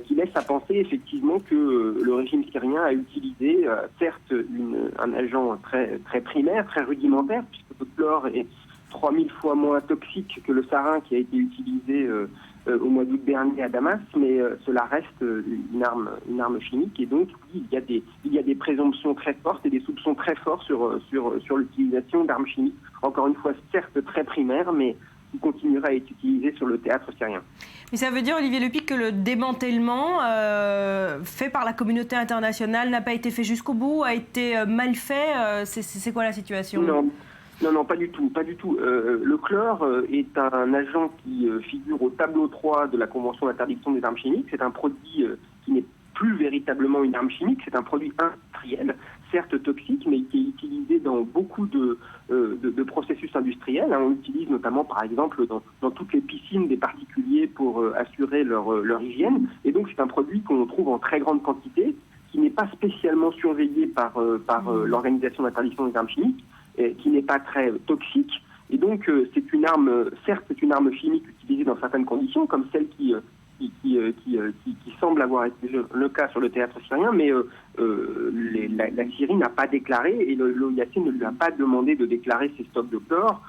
qui laissent à penser effectivement que le régime syrien a utilisé, certes, un agent très, très primaire, très rudimentaire, puisque le chlore est 3000 fois moins toxique que le sarin qui a été utilisé au mois d'août dernier à Damas, mais cela reste une arme chimique, et donc oui, il y a des présomptions très fortes et des soupçons très forts sur l'utilisation d'armes chimiques, encore une fois certes très primaires, mais qui continuera à être utilisée sur le théâtre syrien. Mais ça veut dire, Olivier Lepic, que le démantèlement fait par la communauté internationale n'a pas été fait jusqu'au bout, a été mal fait. C'est quoi la situation ? Non, pas du tout. Le chlore est un agent qui figure au tableau 3 de la Convention d'interdiction des armes chimiques. C'est un produit qui n'est plus véritablement une arme chimique, c'est un produit industriel, certes toxique, mais qui est utilisé dans beaucoup de processus industriels. On l'utilise notamment, par exemple, dans toutes les piscines des particuliers pour assurer leur hygiène. Et donc, c'est un produit qu'on trouve en très grande quantité, qui n'est pas spécialement surveillé par l'Organisation d'interdiction des armes chimiques, qui n'est pas très toxique. Et donc, c'est une arme chimique utilisée dans certaines conditions, comme celle qui semble avoir été le cas sur le théâtre syrien, mais la Syrie n'a pas déclaré, et l'OIAC ne lui a pas demandé de déclarer ses stocks de chlore.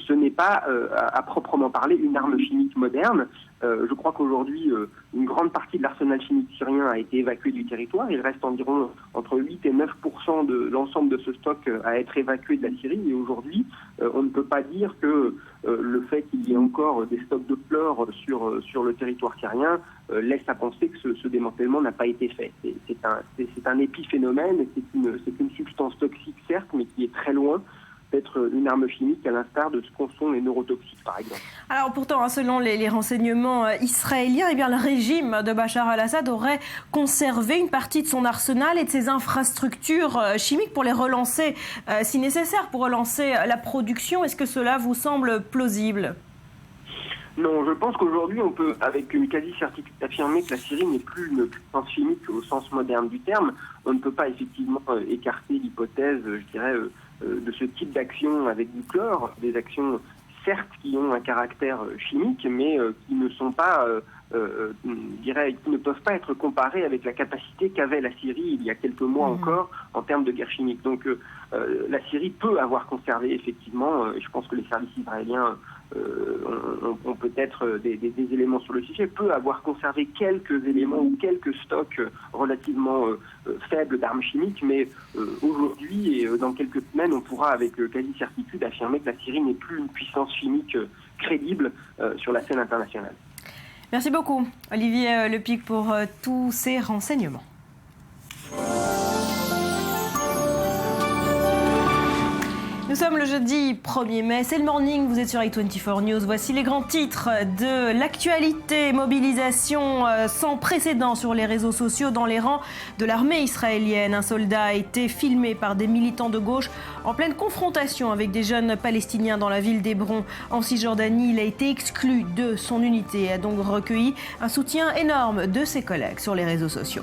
Ce n'est pas, à proprement parler, une arme chimique moderne. Je crois qu'aujourd'hui, une grande partie de l'arsenal chimique syrien a été évacuée du territoire. Il reste environ entre 8 et 9% de l'ensemble de ce stock à être évacué de la Syrie. Et aujourd'hui, on ne peut pas dire que le fait qu'il y ait encore des stocks de chlore sur le territoire syrien laisse à penser que ce démantèlement n'a pas été fait. C'est un épiphénomène, c'est une substance toxique certes, mais qui est très loin d'être une arme chimique, à l'instar de ce qu'en sont les neurotoxiques, par exemple. Alors pourtant, selon les renseignements israéliens, eh bien, le régime de Bachar el-Assad aurait conservé une partie de son arsenal et de ses infrastructures chimiques pour les relancer, si nécessaire, pour relancer la production. Est-ce que cela vous semble plausible ? Non, je pense qu'aujourd'hui, on peut, avec une quasi-certitude, affirmer que la Syrie n'est plus une puissance chimique au sens moderne du terme. On ne peut pas effectivement écarter l'hypothèse, je dirais, de ce type d'action avec du chlore, des actions certes qui ont un caractère chimique, mais qui ne sont pas, qui ne peuvent pas être comparées avec la capacité qu'avait la Syrie il y a quelques mois encore en termes de guerre chimique. Donc la Syrie peut avoir conservé effectivement, et je pense que les services israéliens ont peut-être des éléments sur le sujet, peut avoir conservé quelques éléments ou quelques stocks relativement faibles d'armes chimiques, mais aujourd'hui et dans quelques semaines, on pourra avec quasi-certitude affirmer que la Syrie n'est plus une puissance chimique crédible sur la scène internationale. Merci beaucoup, Olivier Lepic, pour tous ces renseignements. Nous sommes le jeudi 1er mai, c'est le morning, vous êtes sur i24 News. Voici les grands titres de l'actualité. Mobilisation sans précédent sur les réseaux sociaux dans les rangs de l'armée israélienne. Un soldat a été filmé par des militants de gauche en pleine confrontation avec des jeunes palestiniens dans la ville d'Hébron. En Cisjordanie, il a été exclu de son unité et a donc recueilli un soutien énorme de ses collègues sur les réseaux sociaux.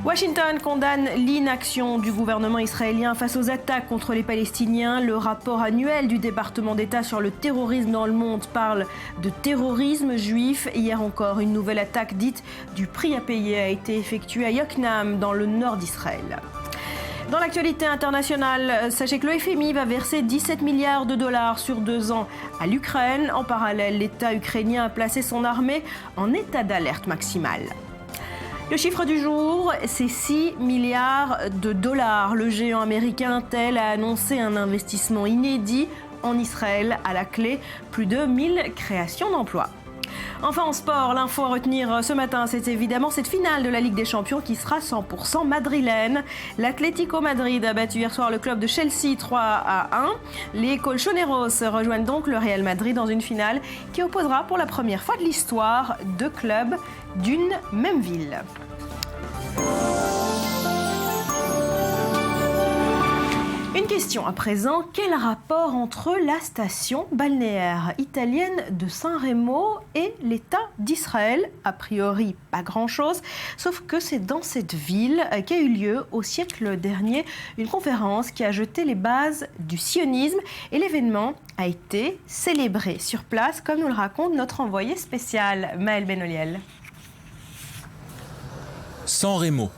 Washington condamne l'inaction du gouvernement israélien face aux attaques contre les Palestiniens. Le rapport annuel du département d'État sur le terrorisme dans le monde parle de terrorisme juif. Hier encore, une nouvelle attaque dite du prix à payer a été effectuée à Yokneam, dans le nord d'Israël. Dans l'actualité internationale, sachez que le FMI va verser 17 milliards de dollars sur 2 ans à l'Ukraine. En parallèle, l'État ukrainien a placé son armée en état d'alerte maximale. Le chiffre du jour, c'est 6 milliards de dollars. Le géant américain Intel a annoncé un investissement inédit en Israël à la clé, plus de 1000 créations d'emplois. Enfin en sport, l'info à retenir ce matin, c'est évidemment cette finale de la Ligue des Champions qui sera 100% madrilène. L'Atlético Madrid a battu hier soir le club de Chelsea 3-1. Les Colchoneros rejoignent donc le Real Madrid dans une finale qui opposera pour la première fois de l'histoire deux clubs d'une même ville. Une question à présent, quel rapport entre la station balnéaire italienne de San Remo et l'État d'Israël? A priori, pas grand-chose, sauf que c'est dans cette ville qu'a eu lieu au siècle dernier une conférence qui a jeté les bases du sionisme et l'événement a été célébré sur place, comme nous le raconte notre envoyé spécial Maël Benoliel. San Remo.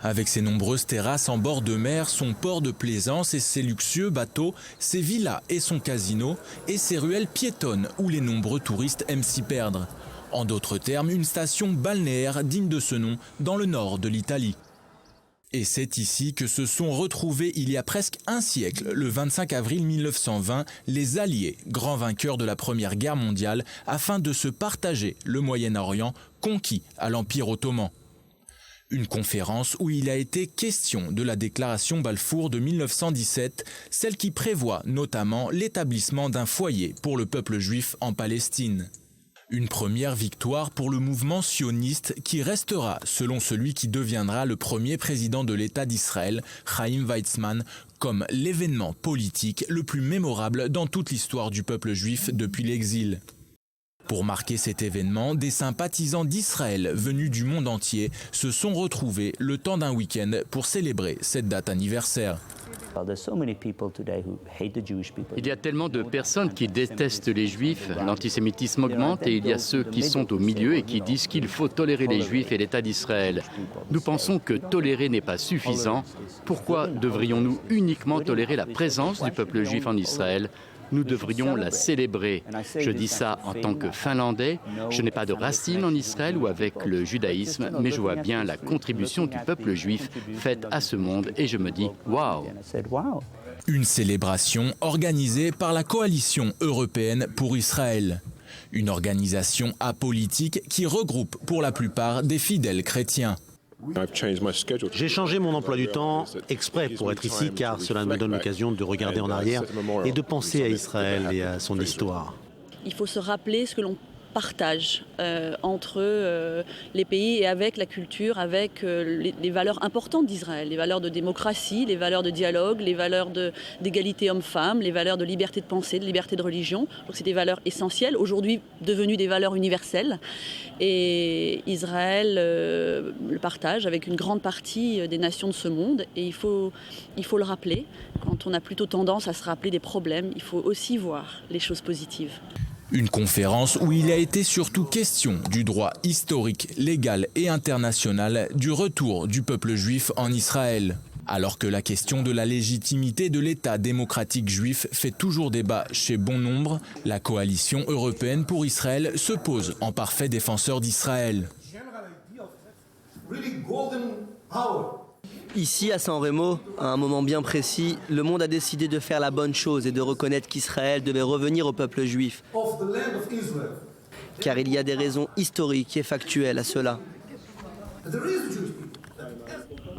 Avec ses nombreuses terrasses en bord de mer, son port de plaisance et ses luxueux bateaux, ses villas et son casino, et ses ruelles piétonnes où les nombreux touristes aiment s'y perdre. En d'autres termes, une station balnéaire digne de ce nom dans le nord de l'Italie. Et c'est ici que se sont retrouvés il y a presque un siècle, le 25 avril 1920, les Alliés, grands vainqueurs de la Première Guerre mondiale, afin de se partager le Moyen-Orient conquis à l'Empire ottoman. Une conférence où il a été question de la déclaration Balfour de 1917, celle qui prévoit notamment l'établissement d'un foyer pour le peuple juif en Palestine. Une première victoire pour le mouvement sioniste qui restera, selon celui qui deviendra le premier président de l'État d'Israël, Chaim Weizmann, comme l'événement politique le plus mémorable dans toute l'histoire du peuple juif depuis l'exil. Pour marquer cet événement, des sympathisants d'Israël venus du monde entier se sont retrouvés le temps d'un week-end pour célébrer cette date anniversaire. Il y a tellement de personnes qui détestent les juifs, l'antisémitisme augmente et il y a ceux qui sont au milieu et qui disent qu'il faut tolérer les juifs et l'État d'Israël. Nous pensons que tolérer n'est pas suffisant. Pourquoi devrions-nous uniquement tolérer la présence du peuple juif en Israël ? Nous devrions la célébrer. Je dis ça en tant que Finlandais. Je n'ai pas de racines en Israël ou avec le judaïsme, mais je vois bien la contribution du peuple juif faite à ce monde et je me dis « waouh ». Une célébration organisée par la Coalition européenne pour Israël. Une organisation apolitique qui regroupe pour la plupart des fidèles chrétiens. J'ai changé mon emploi du temps exprès pour être ici car cela me donne l'occasion de regarder en arrière et de penser à Israël et à son histoire. Il faut se rappeler ce que l'on partage entre les pays et avec la culture, avec les valeurs importantes d'Israël, les valeurs de démocratie, les valeurs de dialogue, les valeurs d'égalité homme-femme, les valeurs de liberté de pensée, de liberté de religion. Donc c'est des valeurs essentielles, aujourd'hui devenues des valeurs universelles. Et Israël le partage avec une grande partie des nations de ce monde. Et il faut le rappeler. Quand on a plutôt tendance à se rappeler des problèmes, il faut aussi voir les choses positives. Une conférence où il a été surtout question du droit historique, légal et international du retour du peuple juif en Israël. Alors que la question de la légitimité de l'État démocratique juif fait toujours débat chez bon nombre, la coalition européenne pour Israël se pose en parfait défenseur d'Israël. Ici, à San Remo, à un moment bien précis, le monde a décidé de faire la bonne chose et de reconnaître qu'Israël devait revenir au peuple juif. Car il y a des raisons historiques et factuelles à cela.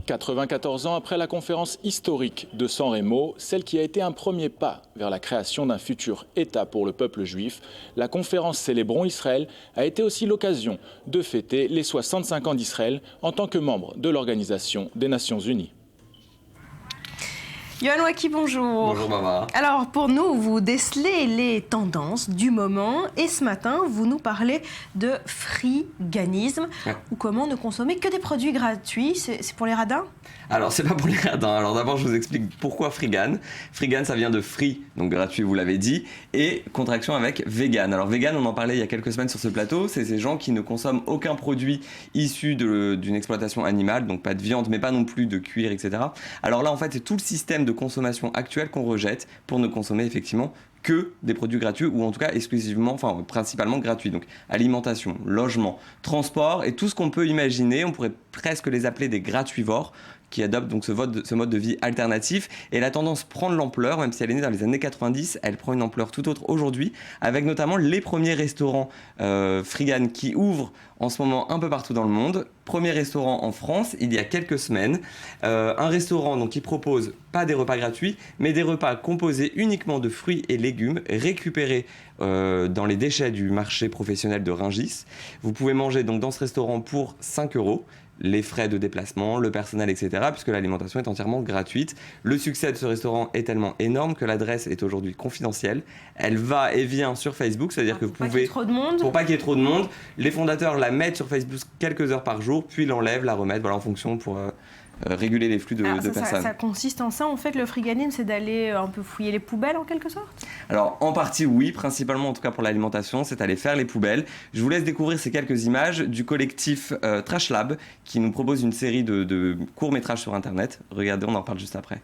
94 ans après la conférence historique de San Remo, celle qui a été un premier pas vers la création d'un futur État pour le peuple juif, la conférence Célébrons Israël a été aussi l'occasion de fêter les 65 ans d'Israël en tant que membre de l'Organisation des Nations Unies. Yohann Wacky, bonjour. Bonjour Baba. Alors pour nous, vous décelez les tendances du moment et ce matin, vous nous parlez de friganisme ou comment ne consommer que des produits gratuits. C'est pour les radins ? Alors c'est pas pour les radins. Alors d'abord je vous explique pourquoi frigan. Frigan ça vient de free, donc gratuit vous l'avez dit, et contraction avec vegan. Alors vegan on en parlait il y a quelques semaines sur ce plateau, c'est ces gens qui ne consomment aucun produit issu d'une exploitation animale, donc pas de viande mais pas non plus de cuir etc. Alors là en fait c'est tout le système de consommation actuel qu'on rejette pour ne consommer effectivement que des produits gratuits ou en tout cas exclusivement, enfin principalement gratuits. Donc alimentation, logement, transport et tout ce qu'on peut imaginer, on pourrait presque les appeler des gratuivores qui adoptent donc ce mode de vie alternatif. Et la tendance prend de l'ampleur, même si elle est née dans les années 90, elle prend une ampleur tout autre aujourd'hui, avec notamment les premiers restaurants Freegan qui ouvrent en ce moment un peu partout dans le monde. Premier restaurant en France, il y a quelques semaines. Un restaurant donc, qui propose pas des repas gratuits, mais des repas composés uniquement de fruits et légumes récupérés dans les déchets du marché professionnel de Rungis. Vous pouvez manger donc dans ce restaurant pour 5 €. Les frais de déplacement, le personnel, etc., puisque l'alimentation est entièrement gratuite. Le succès de ce restaurant est tellement énorme que l'adresse est aujourd'hui confidentielle. Elle va et vient sur Facebook, c'est-à-dire que vous pouvez... Pour pas qu'il y ait trop de monde. Les fondateurs la mettent sur Facebook quelques heures par jour, puis l'enlèvent, la remettent, voilà, en fonction pour... réguler les flux de personnes. Ça consiste en ça, en fait, le friganisme, c'est d'aller un peu fouiller les poubelles en quelque sorte? Alors en partie oui, principalement en tout cas pour l'alimentation, c'est aller faire les poubelles. Je vous laisse découvrir ces quelques images du collectif Trash Lab qui nous propose une série de courts-métrages sur internet. Regardez, on en parle juste après.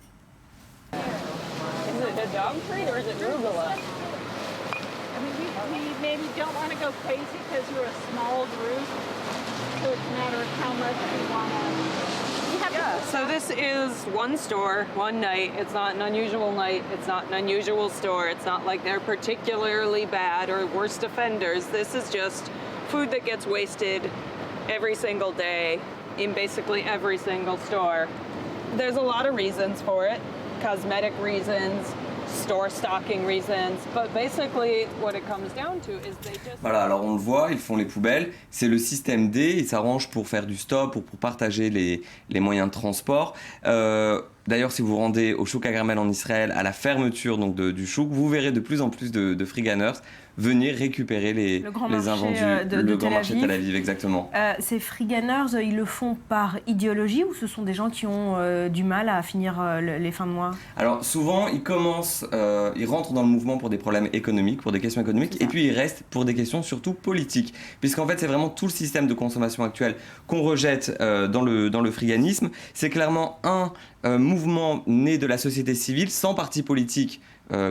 So this is one store, one night. It's not an unusual night. It's not an unusual store. It's not like they're particularly bad or worst offenders. This is just food that gets wasted every single day in basically every single store. There's a lot of reasons for it. Cosmetic reasons, store stocking reasons, but basically what it comes down to is they just... Voilà, alors on le voit, ils font les poubelles, c'est le système D, ils s'arrangent pour faire du stop ou pour partager les moyens de transport. D'ailleurs, si vous rendez au Chouk Agramel en Israël, à la fermeture donc, du Chouk, vous verrez de plus en plus de freegunners venir récupérer les invendus. Le grand marché de Tel Aviv, exactement. Ces freegunners, ils le font par idéologie ou ce sont des gens qui ont du mal à finir les fins de mois? Alors souvent, ils rentrent dans le mouvement pour des problèmes économiques, pour des questions économiques, et puis ils restent pour des questions surtout politiques. Puisqu'en fait, c'est vraiment tout le système de consommation actuel qu'on rejette dans le freeganisme. C'est clairement un mouvement né de la société civile, sans parti politique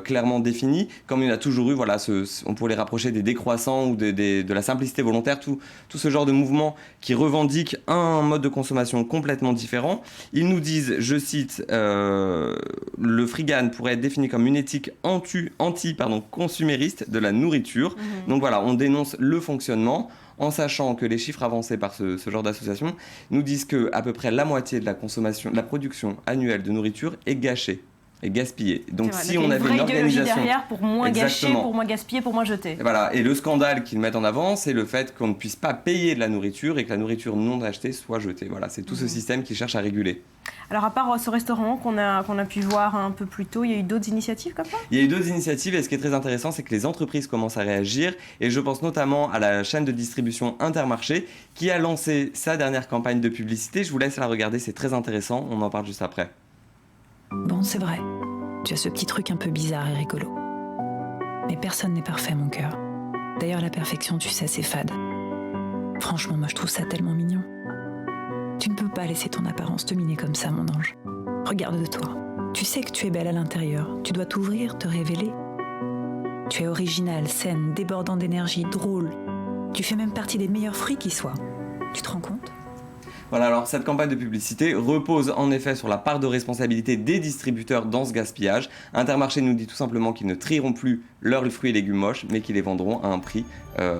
clairement défini, comme il y en a toujours eu, voilà, on pourrait les rapprocher des décroissants ou de la simplicité volontaire, tout ce genre de mouvement qui revendique un mode de consommation complètement différent. Ils nous disent, je cite, le freegan pourrait être défini comme une éthique anti-consumériste de la nourriture. Donc voilà, on dénonce le fonctionnement, en sachant que les chiffres avancés par ce genre d'association nous disent qu'à peu près la moitié de la production annuelle de nourriture est gâchée, est gaspillée. Donc si on avait une organisation derrière pour moins gâcher, pour moins gaspiller, pour moins jeter. Et voilà. Et le scandale qu'ils mettent en avant, c'est le fait qu'on ne puisse pas payer de la nourriture et que la nourriture non achetée soit jetée. Voilà, c'est tout ce système qu'ils cherchent à réguler. Alors à part ce restaurant qu'on a pu voir un peu plus tôt, il y a eu d'autres initiatives comme ça? Il y a eu d'autres initiatives et ce qui est très intéressant, c'est que les entreprises commencent à réagir et je pense notamment à la chaîne de distribution Intermarché qui a lancé sa dernière campagne de publicité. Je vous laisse la regarder, c'est très intéressant, on en parle juste après. Bon, c'est vrai, tu as ce petit truc un peu bizarre et rigolo. Mais personne n'est parfait, mon cœur. D'ailleurs, la perfection, tu sais, c'est fade. Franchement, moi je trouve ça tellement mignon. Tu ne peux pas laisser ton apparence te miner comme ça, mon ange. Regarde de toi. Tu sais que tu es belle à l'intérieur. Tu dois t'ouvrir, te révéler. Tu es originale, saine, débordant d'énergie, drôle. Tu fais même partie des meilleurs fruits qui soient. Tu te rends compte ? Voilà, alors cette campagne de publicité repose en effet sur la part de responsabilité des distributeurs dans ce gaspillage. Intermarché nous dit tout simplement qu'ils ne trieront plus leurs fruits et légumes moches, mais qu'ils les vendront à un prix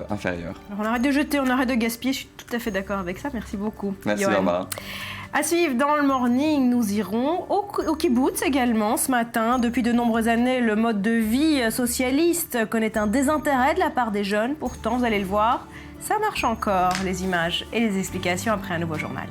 inférieur. Alors on arrête de jeter, on arrête de gaspiller, je suis tout à fait d'accord avec ça, merci beaucoup. Merci Barbara. À suivre dans le morning, nous irons au kibbutz également ce matin. Depuis de nombreuses années, le mode de vie socialiste connaît un désintérêt de la part des jeunes. Pourtant, vous allez le voir, ça marche encore. Les images et les explications après un nouveau journal.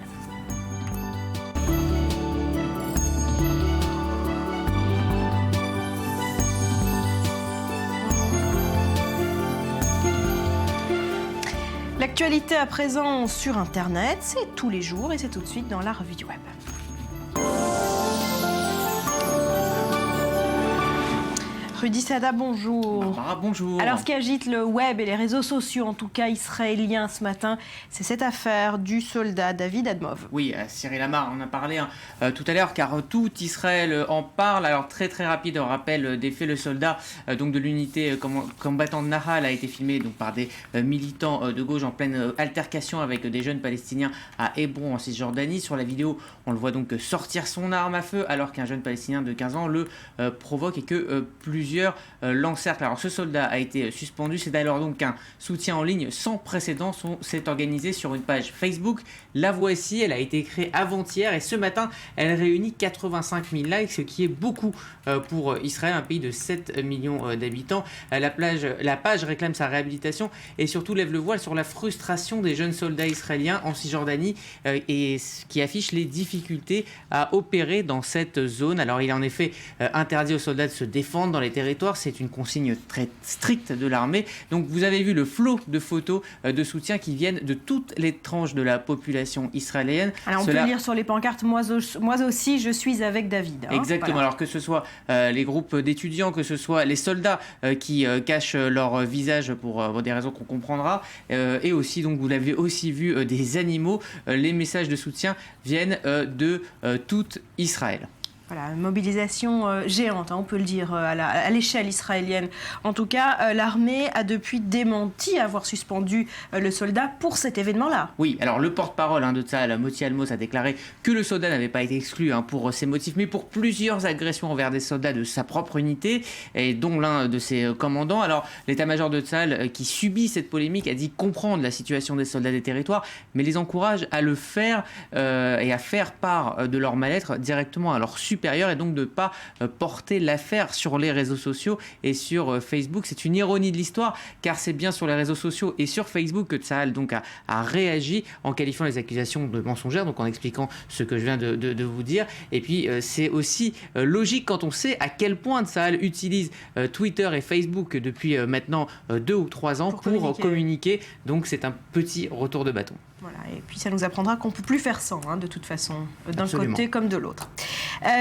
L'actualité à présent sur Internet, c'est tous les jours et c'est tout de suite dans la revue du web. Rudy Sada, bonjour. Barbara, bonjour. Alors, ce qui agite le web et les réseaux sociaux, en tout cas israéliens ce matin, c'est cette affaire du soldat David Admov. Oui, Cyril Amar, on en a parlé tout à l'heure, car tout Israël en parle. Alors, très rapide, un rappel des faits. Le soldat donc de l'unité combattant de Nahal a été filmé donc, par des militants de gauche en pleine altercation avec des jeunes palestiniens à Hébron, en Cisjordanie. Sur la vidéo, on le voit donc sortir son arme à feu, alors qu'un jeune palestinien de 15 ans le provoque et que plusieurs l'encerclent. Alors ce soldat a été suspendu. C'est alors donc un soutien en ligne sans précédent s'est organisé sur une page Facebook. La voici, elle a été créée avant-hier et ce matin elle réunit 85 000 likes, ce qui est beaucoup pour Israël, un pays de 7 millions d'habitants. La page réclame sa réhabilitation et surtout lève le voile sur la frustration des jeunes soldats israéliens en Cisjordanie et qui affiche les difficultés à opérer dans cette zone. Alors il est en effet interdit aux soldats de se défendre dans les territoires, c'est une consigne très stricte de l'armée. Donc vous avez vu le flot de photos de soutien qui viennent de toutes les tranches de la population israélienne. Alors on peut lire sur les pancartes, moi aussi je suis avec David. Exactement, voilà. Alors que ce soit les groupes d'étudiants, que ce soit les soldats qui cachent leur visage pour des raisons qu'on comprendra, et aussi, donc vous l'avez aussi vu, des animaux, les messages de soutien viennent de tout Israël. Voilà, une mobilisation géante, on peut le dire, à l'échelle israélienne. En tout cas, l'armée a depuis démenti avoir suspendu le soldat pour cet événement-là. Oui, alors le porte-parole de Tsahal, Moti Almos, a déclaré que le soldat n'avait pas été exclu pour ces motifs, mais pour plusieurs agressions envers des soldats de sa propre unité, et dont l'un de ses commandants. Alors, l'état-major de Tsahal, qui subit cette polémique, a dit comprendre la situation des soldats des territoires, mais les encourage à le faire et à faire part de leur mal-être directement à leur supérieur, et donc de ne pas porter l'affaire sur les réseaux sociaux et sur Facebook. C'est une ironie de l'histoire, car c'est bien sur les réseaux sociaux et sur Facebook que Tsahal donc a réagi en qualifiant les accusations de mensongères, donc en expliquant ce que je viens de vous dire. Et puis c'est aussi logique quand on sait à quel point Tsahal utilise Twitter et Facebook depuis maintenant 2 ou 3 ans pour communiquer. Donc c'est un petit retour de bâton. Voilà, et puis ça nous apprendra qu'on ne peut plus faire sans, de toute façon, d'un Absolument. côté comme de l'autre.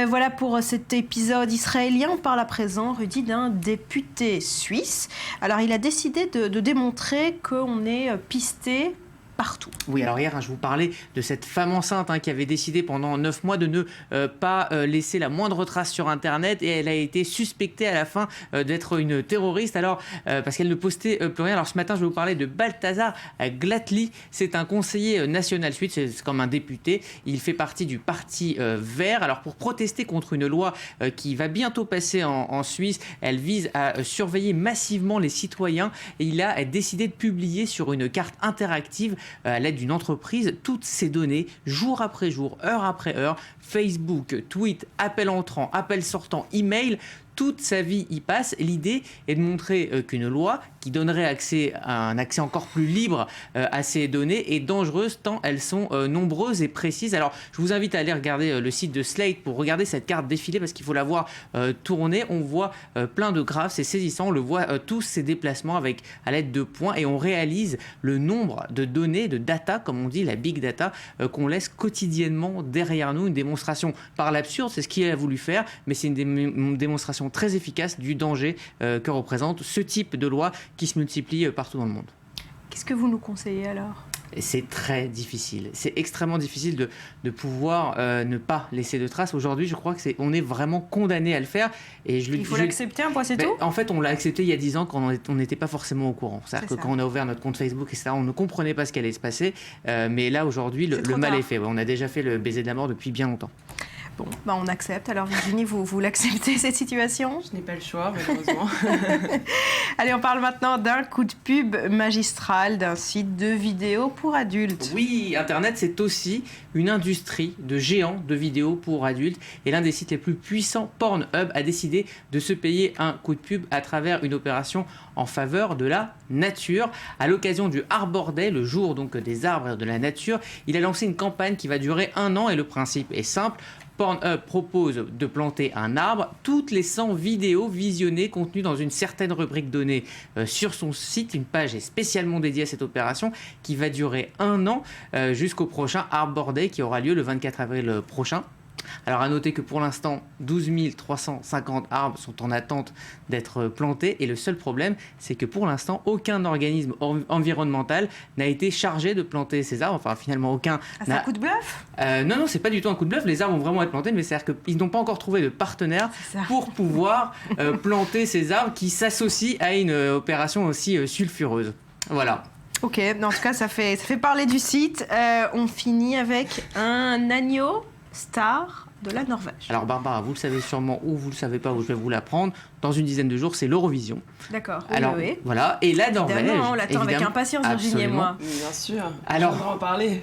Voilà pour cet épisode israélien. On parle à présent, Rudy, d'un député suisse. Alors il a décidé de démontrer qu'on est pisté partout. Oui, alors hier, je vous parlais de cette femme enceinte qui avait décidé pendant 9 mois de ne pas laisser la moindre trace sur Internet, et elle a été suspectée à la fin d'être une terroriste, alors parce qu'elle ne postait plus rien. Alors ce matin, je vais vous parler de Balthazar Glattli. C'est un conseiller national suisse, c'est comme un député. Il fait partie du parti vert. Alors pour protester contre une loi qui va bientôt passer en Suisse, elle vise à surveiller massivement les citoyens, et il a décidé de publier sur une carte interactive à l'aide d'une entreprise toutes ces données, jour après jour, heure après heure, Facebook, tweet, appel entrant, appel sortant, email. Toute sa vie y passe. L'idée est de montrer qu'une loi qui donnerait un accès encore plus libre à ces données est dangereuse tant elles sont nombreuses et précises. Alors je vous invite à aller regarder le site de Slate pour regarder cette carte défiler, parce qu'il faut la voir tourner. On voit plein de graphes, c'est saisissant. On le voit tous ces déplacements à l'aide de points, et on réalise le nombre de données, de data, comme on dit, la big data, qu'on laisse quotidiennement derrière nous. Une démonstration par l'absurde, c'est ce qu'il a voulu faire, mais c'est une démonstration très efficace du danger que représente ce type de loi qui se multiplie partout dans le monde. Qu'est-ce que vous nous conseillez alors ? Et c'est très difficile. C'est extrêmement difficile de pouvoir ne pas laisser de traces. Aujourd'hui, je crois qu'on est vraiment condamné à le faire. Et il faut l'accepter, un point, c'est tout ? En fait, on l'a accepté il y a 10 ans quand on n'était pas forcément au courant. C'est-à-dire que quand on a ouvert notre compte Facebook, etc., on ne comprenait pas ce qui allait se passer. Mais là, aujourd'hui, le mal est fait. On a déjà fait le baiser de la mort depuis bien longtemps. Bon, on accepte. Alors Virginie, vous l'acceptez, cette situation ? Je n'ai pas le choix, malheureusement. Allez, on parle maintenant d'un coup de pub magistral d'un site de vidéos pour adultes. Oui, Internet, c'est aussi une industrie de géants de vidéos pour adultes. Et l'un des sites les plus puissants, Pornhub, a décidé de se payer un coup de pub à travers une opération en faveur de la nature. À l'occasion du Arbor Day, le jour donc des arbres et de la nature, il a lancé une campagne qui va durer 1 an, et le principe est simple. Pornhub propose de planter un arbre toutes les 100 vidéos visionnées contenues dans une certaine rubrique donnée sur son site. Une page est spécialement dédiée à cette opération qui va durer 1 an jusqu'au prochain Arbor Day qui aura lieu le 24 avril prochain. Alors à noter que pour l'instant, 12 350 arbres sont en attente d'être plantés et le seul problème, c'est que pour l'instant, aucun organisme environnemental n'a été chargé de planter ces arbres. Enfin, finalement, aucun. C'est un coup de bluff ? Non, c'est pas du tout un coup de bluff. Les arbres vont vraiment être plantés, mais c'est-à-dire qu'ils n'ont pas encore trouvé de partenaire pour pouvoir planter ces arbres qui s'associent à une opération aussi sulfureuse. Voilà. Ok, en tout cas, ça fait parler du site. On finit avec un agneau star de la Norvège. Alors Barbara, vous le savez sûrement ou vous le savez pas, ou je vais vous l'apprendre. Dans une dizaine de jours, c'est l'Eurovision. D'accord. Alors oui. voilà, et la Norvège. Évidemment, on l'attend avec impatience, Virginie et moi. Bien sûr. Alors, on va en parler.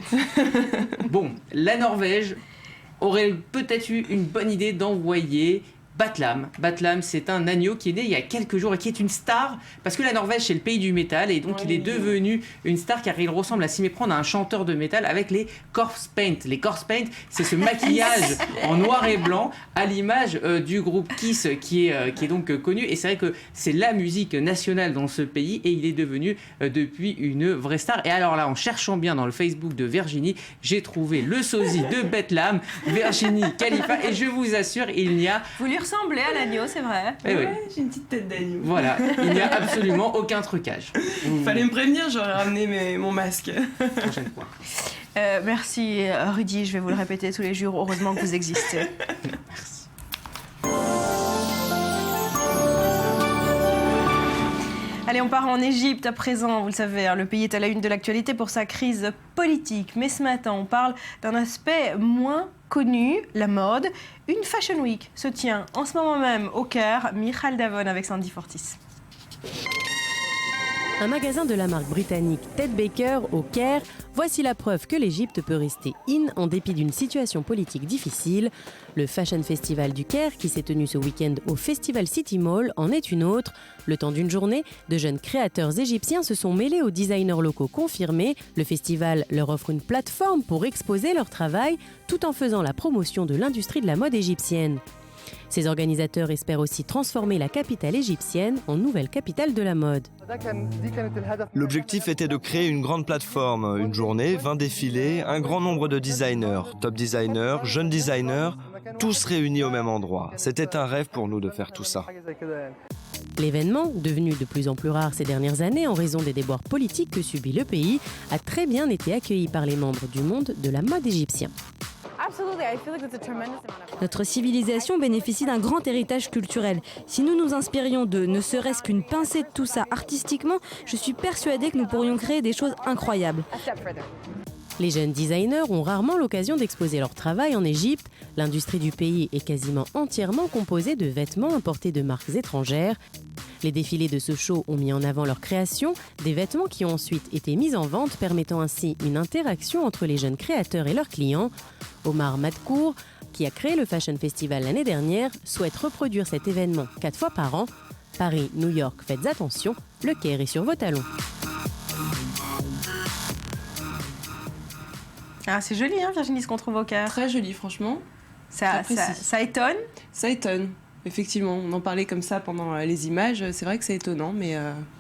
Bon, la Norvège aurait peut-être eu une bonne idée d'envoyer Batlam. Batlam, c'est un agneau qui est né il y a quelques jours et qui est une star parce que la Norvège, c'est le pays du métal et donc il est devenu une star car il ressemble à s'y méprendre à un chanteur de métal avec les corpse paint. Les corpse paint, c'est ce maquillage en noir et blanc à l'image du groupe Kiss qui est donc connu et c'est vrai que c'est la musique nationale dans ce pays et il est devenu depuis une vraie star. Et alors là, en cherchant bien dans le Facebook de Virginie, j'ai trouvé le sosie de Batlam, Virginie Khalifa, et je vous assure, il n'y a... Vous lui ressemblez à l'agneau, c'est vrai. Oui. J'ai une petite tête d'agneau. Voilà, il n'y a absolument aucun trucage. Fallait me prévenir, j'aurais ramené mon masque. Prochaine fois. Merci Rudy, je vais vous le répéter tous les jours. Heureusement que vous existez. Merci. Allez, on part en Égypte à présent. Vous le savez, le pays est à la une de l'actualité pour sa crise politique. Mais ce matin, on parle d'un aspect moins connu, la mode. Une Fashion Week se tient en ce moment même au Caire. Michal Davon avec Sandy Fortis. Un magasin de la marque britannique Ted Baker au Caire, voici la preuve que l'Égypte peut rester in en dépit d'une situation politique difficile. Le Fashion Festival du Caire, qui s'est tenu ce week-end au Festival City Mall, en est une autre. Le temps d'une journée, de jeunes créateurs égyptiens se sont mêlés aux designers locaux confirmés. Le festival leur offre une plateforme pour exposer leur travail, tout en faisant la promotion de l'industrie de la mode égyptienne. Ces organisateurs espèrent aussi transformer la capitale égyptienne en nouvelle capitale de la mode. L'objectif était de créer une grande plateforme, une journée, 20 défilés, un grand nombre de designers, top designers, jeunes designers, tous réunis au même endroit. C'était un rêve pour nous de faire tout ça. L'événement, devenu de plus en plus rare ces dernières années en raison des déboires politiques que subit le pays, a très bien été accueilli par les membres du monde de la mode égyptien. Notre civilisation bénéficie d'un grand héritage culturel. Si nous nous inspirions de ne serait-ce qu'une pincée de tout ça artistiquement, je suis persuadée que nous pourrions créer des choses incroyables. Les jeunes designers ont rarement l'occasion d'exposer leur travail en Égypte. L'industrie du pays est quasiment entièrement composée de vêtements importés de marques étrangères. Les défilés de ce show ont mis en avant leur création, des vêtements qui ont ensuite été mis en vente, permettant ainsi une interaction entre les jeunes créateurs et leurs clients. Omar Madkour, qui a créé le Fashion Festival l'année dernière, souhaite reproduire cet événement 4 fois par an. Paris, New York, faites attention, le Caire est sur vos talons. Ah, c'est joli, Virginie, ce qu'on trouve au Caire. Très joli, franchement. Ça étonne. Ça étonne. Effectivement, on en parlait comme ça pendant les images. C'est vrai que c'est étonnant, mais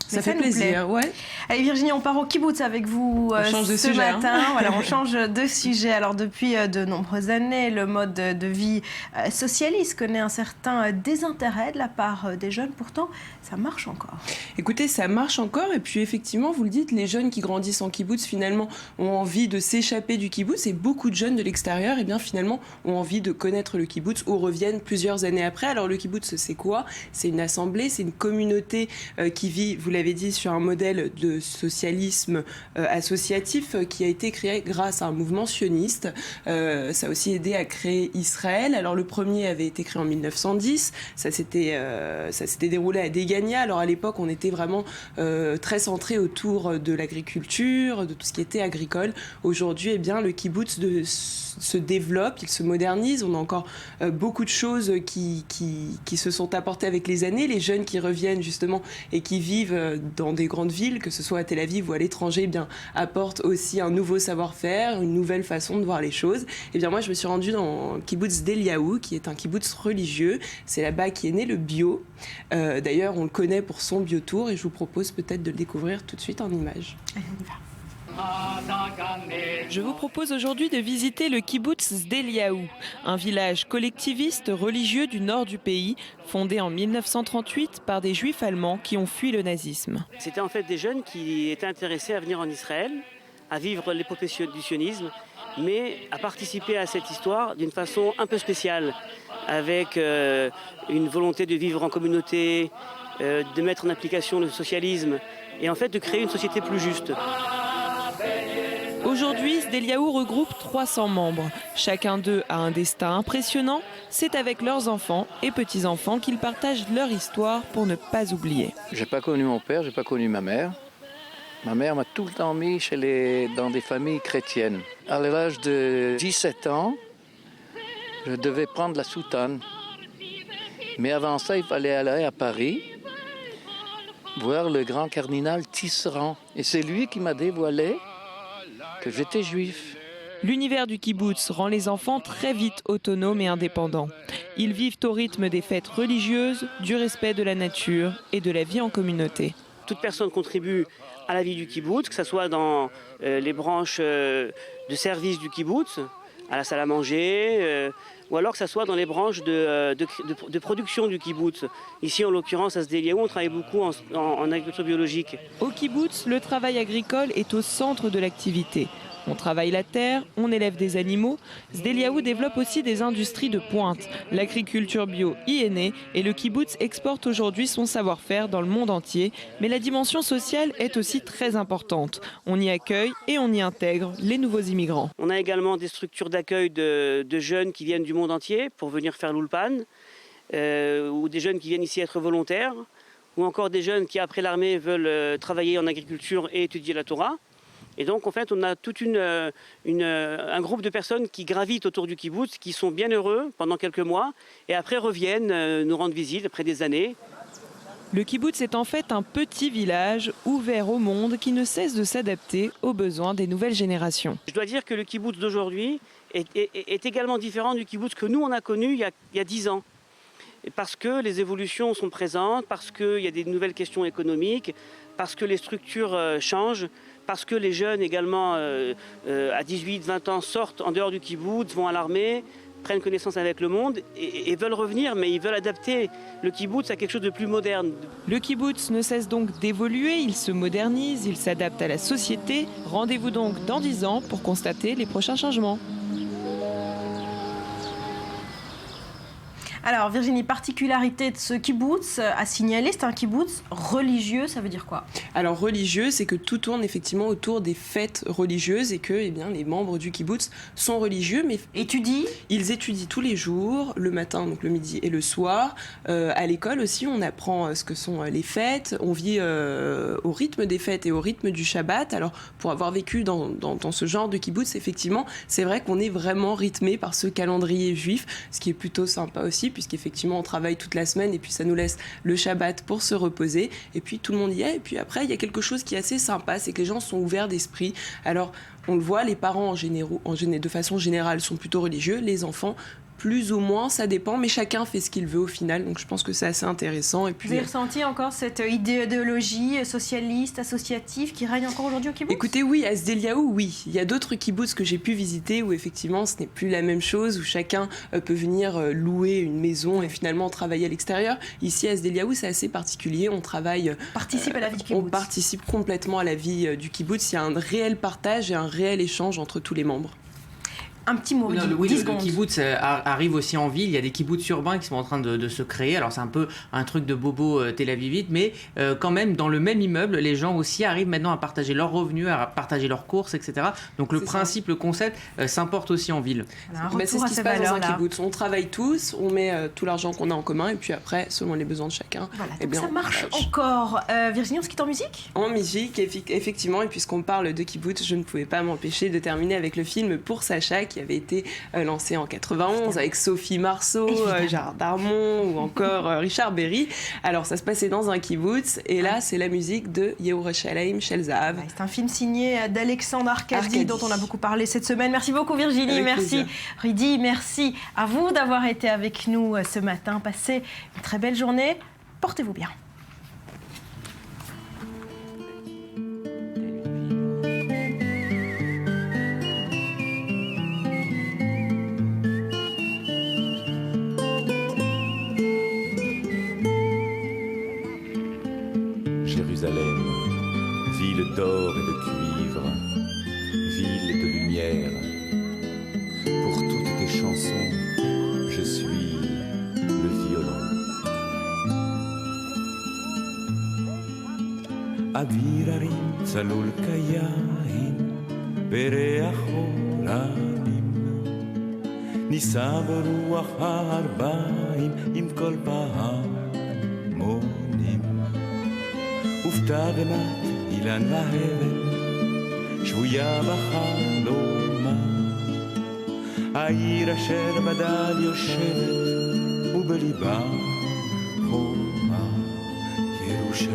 ça fait plaisir. Ouais. Allez Virginie, on part au kibbutz avec vous ce matin. Voilà, on change de sujet. Alors depuis de nombreuses années, le mode de vie socialiste connaît un certain désintérêt de la part des jeunes. Pourtant, ça marche encore. Écoutez, ça marche encore. Et puis effectivement, vous le dites, les jeunes qui grandissent en kibbutz finalement ont envie de s'échapper du kibbutz. Et beaucoup de jeunes de l'extérieur, finalement, ont envie de connaître le kibbutz ou reviennent plusieurs années après. Alors le kibbutz, c'est quoi ? C'est une assemblée, c'est une communauté qui vit, vous l'avez dit, sur un modèle de socialisme associatif qui a été créé grâce à un mouvement sioniste. Ça a aussi aidé à créer Israël. Alors le premier avait été créé en 1910. Ça s'était déroulé à Degania. Alors à l'époque, on était vraiment très centré autour de l'agriculture, de tout ce qui était agricole. Aujourd'hui, le kibbutz se développe, il se modernise. On a encore beaucoup de choses qui se sont apportées avec les années. Les jeunes qui reviennent justement et qui vivent dans des grandes villes, que ce soit à Tel Aviv ou à l'étranger, apportent aussi un nouveau savoir-faire, une nouvelle façon de voir les choses. Moi, je me suis rendue dans le kibbutz d'Eliaou, qui est un kibbutz religieux. C'est là-bas qu'est né le bio. D'ailleurs, on le connaît pour son biotour et je vous propose peut-être de le découvrir tout de suite en images. Allez, on y va. Je vous propose aujourd'hui de visiter le kibbutz Sde-Eliaou, un village collectiviste religieux du nord du pays, fondé en 1938 par des juifs allemands qui ont fui le nazisme. C'était en fait des jeunes qui étaient intéressés à venir en Israël, à vivre l'épopée du sionisme, mais à participer à cette histoire d'une façon un peu spéciale, avec une volonté de vivre en communauté, de mettre en application le socialisme et en fait de créer une société plus juste. Aujourd'hui, Sde-Eliaou regroupe 300 membres. Chacun d'eux a un destin impressionnant. C'est avec leurs enfants et petits-enfants qu'ils partagent leur histoire pour ne pas oublier. J'ai pas connu mon père, j'ai pas connu ma mère. Ma mère m'a tout le temps mis dans des familles chrétiennes. À l'âge de 17 ans, je devais prendre la soutane. Mais avant ça, il fallait aller à Paris, voir le grand cardinal Tisserand. Et c'est lui qui m'a dévoilé que j'étais juif. L'univers du kibbutz rend les enfants très vite autonomes et indépendants. Ils vivent au rythme des fêtes religieuses, du respect de la nature et de la vie en communauté. Toute personne contribue à la vie du kibbutz, que ce soit dans les branches de service du kibbutz, à la salle à manger, ou alors que ce soit dans les branches de production du kibbutz. Ici, en l'occurrence, à Sde-Eliaou, on travaille beaucoup en agriculture biologique. Au kibbutz, le travail agricole est au centre de l'activité. On travaille la terre, on élève des animaux. Sde-Eliaou développe aussi des industries de pointe. L'agriculture bio y est née et le kibbutz exporte aujourd'hui son savoir-faire dans le monde entier. Mais la dimension sociale est aussi très importante. On y accueille et on y intègre les nouveaux immigrants. On a également des structures d'accueil de jeunes qui viennent du monde entier pour venir faire l'Ulpan, ou des jeunes qui viennent ici être volontaires, ou encore des jeunes qui, après l'armée, veulent travailler en agriculture et étudier la Torah. Et donc, en fait, on a tout un groupe de personnes qui gravitent autour du kibbutz, qui sont bien heureux pendant quelques mois, et après reviennent nous rendre visite après des années. Le kibbutz est en fait un petit village ouvert au monde qui ne cesse de s'adapter aux besoins des nouvelles générations. Je dois dire que le kibbutz d'aujourd'hui est également différent du kibbutz que nous, on a connu il y a 10 ans. Parce que les évolutions sont présentes, parce qu'il y a des nouvelles questions économiques, parce que les structures changent, parce que les jeunes également à 18-20 ans sortent en dehors du kibbutz, vont à l'armée, prennent connaissance avec le monde et veulent revenir, mais ils veulent adapter le kibbutz à quelque chose de plus moderne. Le kibbutz ne cesse donc d'évoluer, il se modernise, il s'adapte à la société. Rendez-vous donc dans 10 ans pour constater les prochains changements. Alors Virginie, particularité de ce kibbutz à signaler, c'est un kibbutz religieux, ça veut dire quoi? Alors religieux, c'est que tout tourne effectivement autour des fêtes religieuses et que les membres du kibbutz sont religieux, mais ils étudient tous les jours, le matin, donc le midi et le soir. À l'école aussi, on apprend ce que sont les fêtes, on vit au rythme des fêtes et au rythme du Shabbat. Alors pour avoir vécu dans ce genre de kibbutz, effectivement, c'est vrai qu'on est vraiment rythmé par ce calendrier juif, ce qui est plutôt sympa aussi, puisqu'effectivement on travaille toute la semaine et puis ça nous laisse le Shabbat pour se reposer et puis tout le monde y est. Et puis après il y a quelque chose qui est assez sympa, c'est que les gens sont ouverts d'esprit. Alors on le voit, les parents de façon générale sont plutôt religieux, les enfants plus ou moins, ça dépend, mais chacun fait ce qu'il veut au final, donc je pense que c'est assez intéressant. Et puis, vous avez ressenti encore cette idéologie socialiste, associative qui règne encore aujourd'hui au kibbutz? Écoutez, oui, à Sde-Eliaou, oui. Il y a d'autres kibbutz que j'ai pu visiter où effectivement ce n'est plus la même chose, où chacun peut venir louer une maison et finalement travailler à l'extérieur. Ici à Sde-Eliaou, c'est assez particulier, on travaille... participe à la vie du kibbutz. On participe complètement à la vie du kibbutz, il y a un réel partage et un réel échange entre tous les membres. Un petit mot, oui, le kibbutz arrive aussi en ville. Il y a des kibbutz urbains qui sont en train de se créer. Alors c'est un peu un truc de bobo Tel Avivite, mais quand même dans le même immeuble, les gens aussi arrivent maintenant à partager leurs revenus, à partager leurs courses, etc. Donc le principe, le concept s'importe aussi en ville. C'est ce qui se passe dans un kibbutz. On travaille tous, on met tout l'argent qu'on a en commun et puis après, selon les besoins de chacun, donc ça marche encore. Virginie, on se quitte en musique? En musique, effectivement. Et puisqu'on parle de kibbutz, je ne pouvais pas m'empêcher de terminer avec le film Pour Sacha, qui avait été lancé en 91 avec Sophie Marceau, Gérard Darmon ou encore Richard Berry. Alors ça se passait dans un kibbutz et là c'est la musique de Yerushalayim Shel Zahav. C'est un film signé d'Alexandre Arcadi dont on a beaucoup parlé cette semaine. Merci beaucoup Virginie, avec merci plaisir. Rudy, merci à vous d'avoir été avec nous ce matin. Passez une très belle journée, portez-vous bien. d'or et de cuivre, ville de lumière. Pour toutes tes chansons, je suis le violon. Avirarim tzalul kayahin, bereacholanim, נישא ברוח הארבעים עם כל פעמונים, הופתע במט אילן והבן, שבויה בחלומה, העיר אשר בדד יושבת ובליבה חומה ירושלים.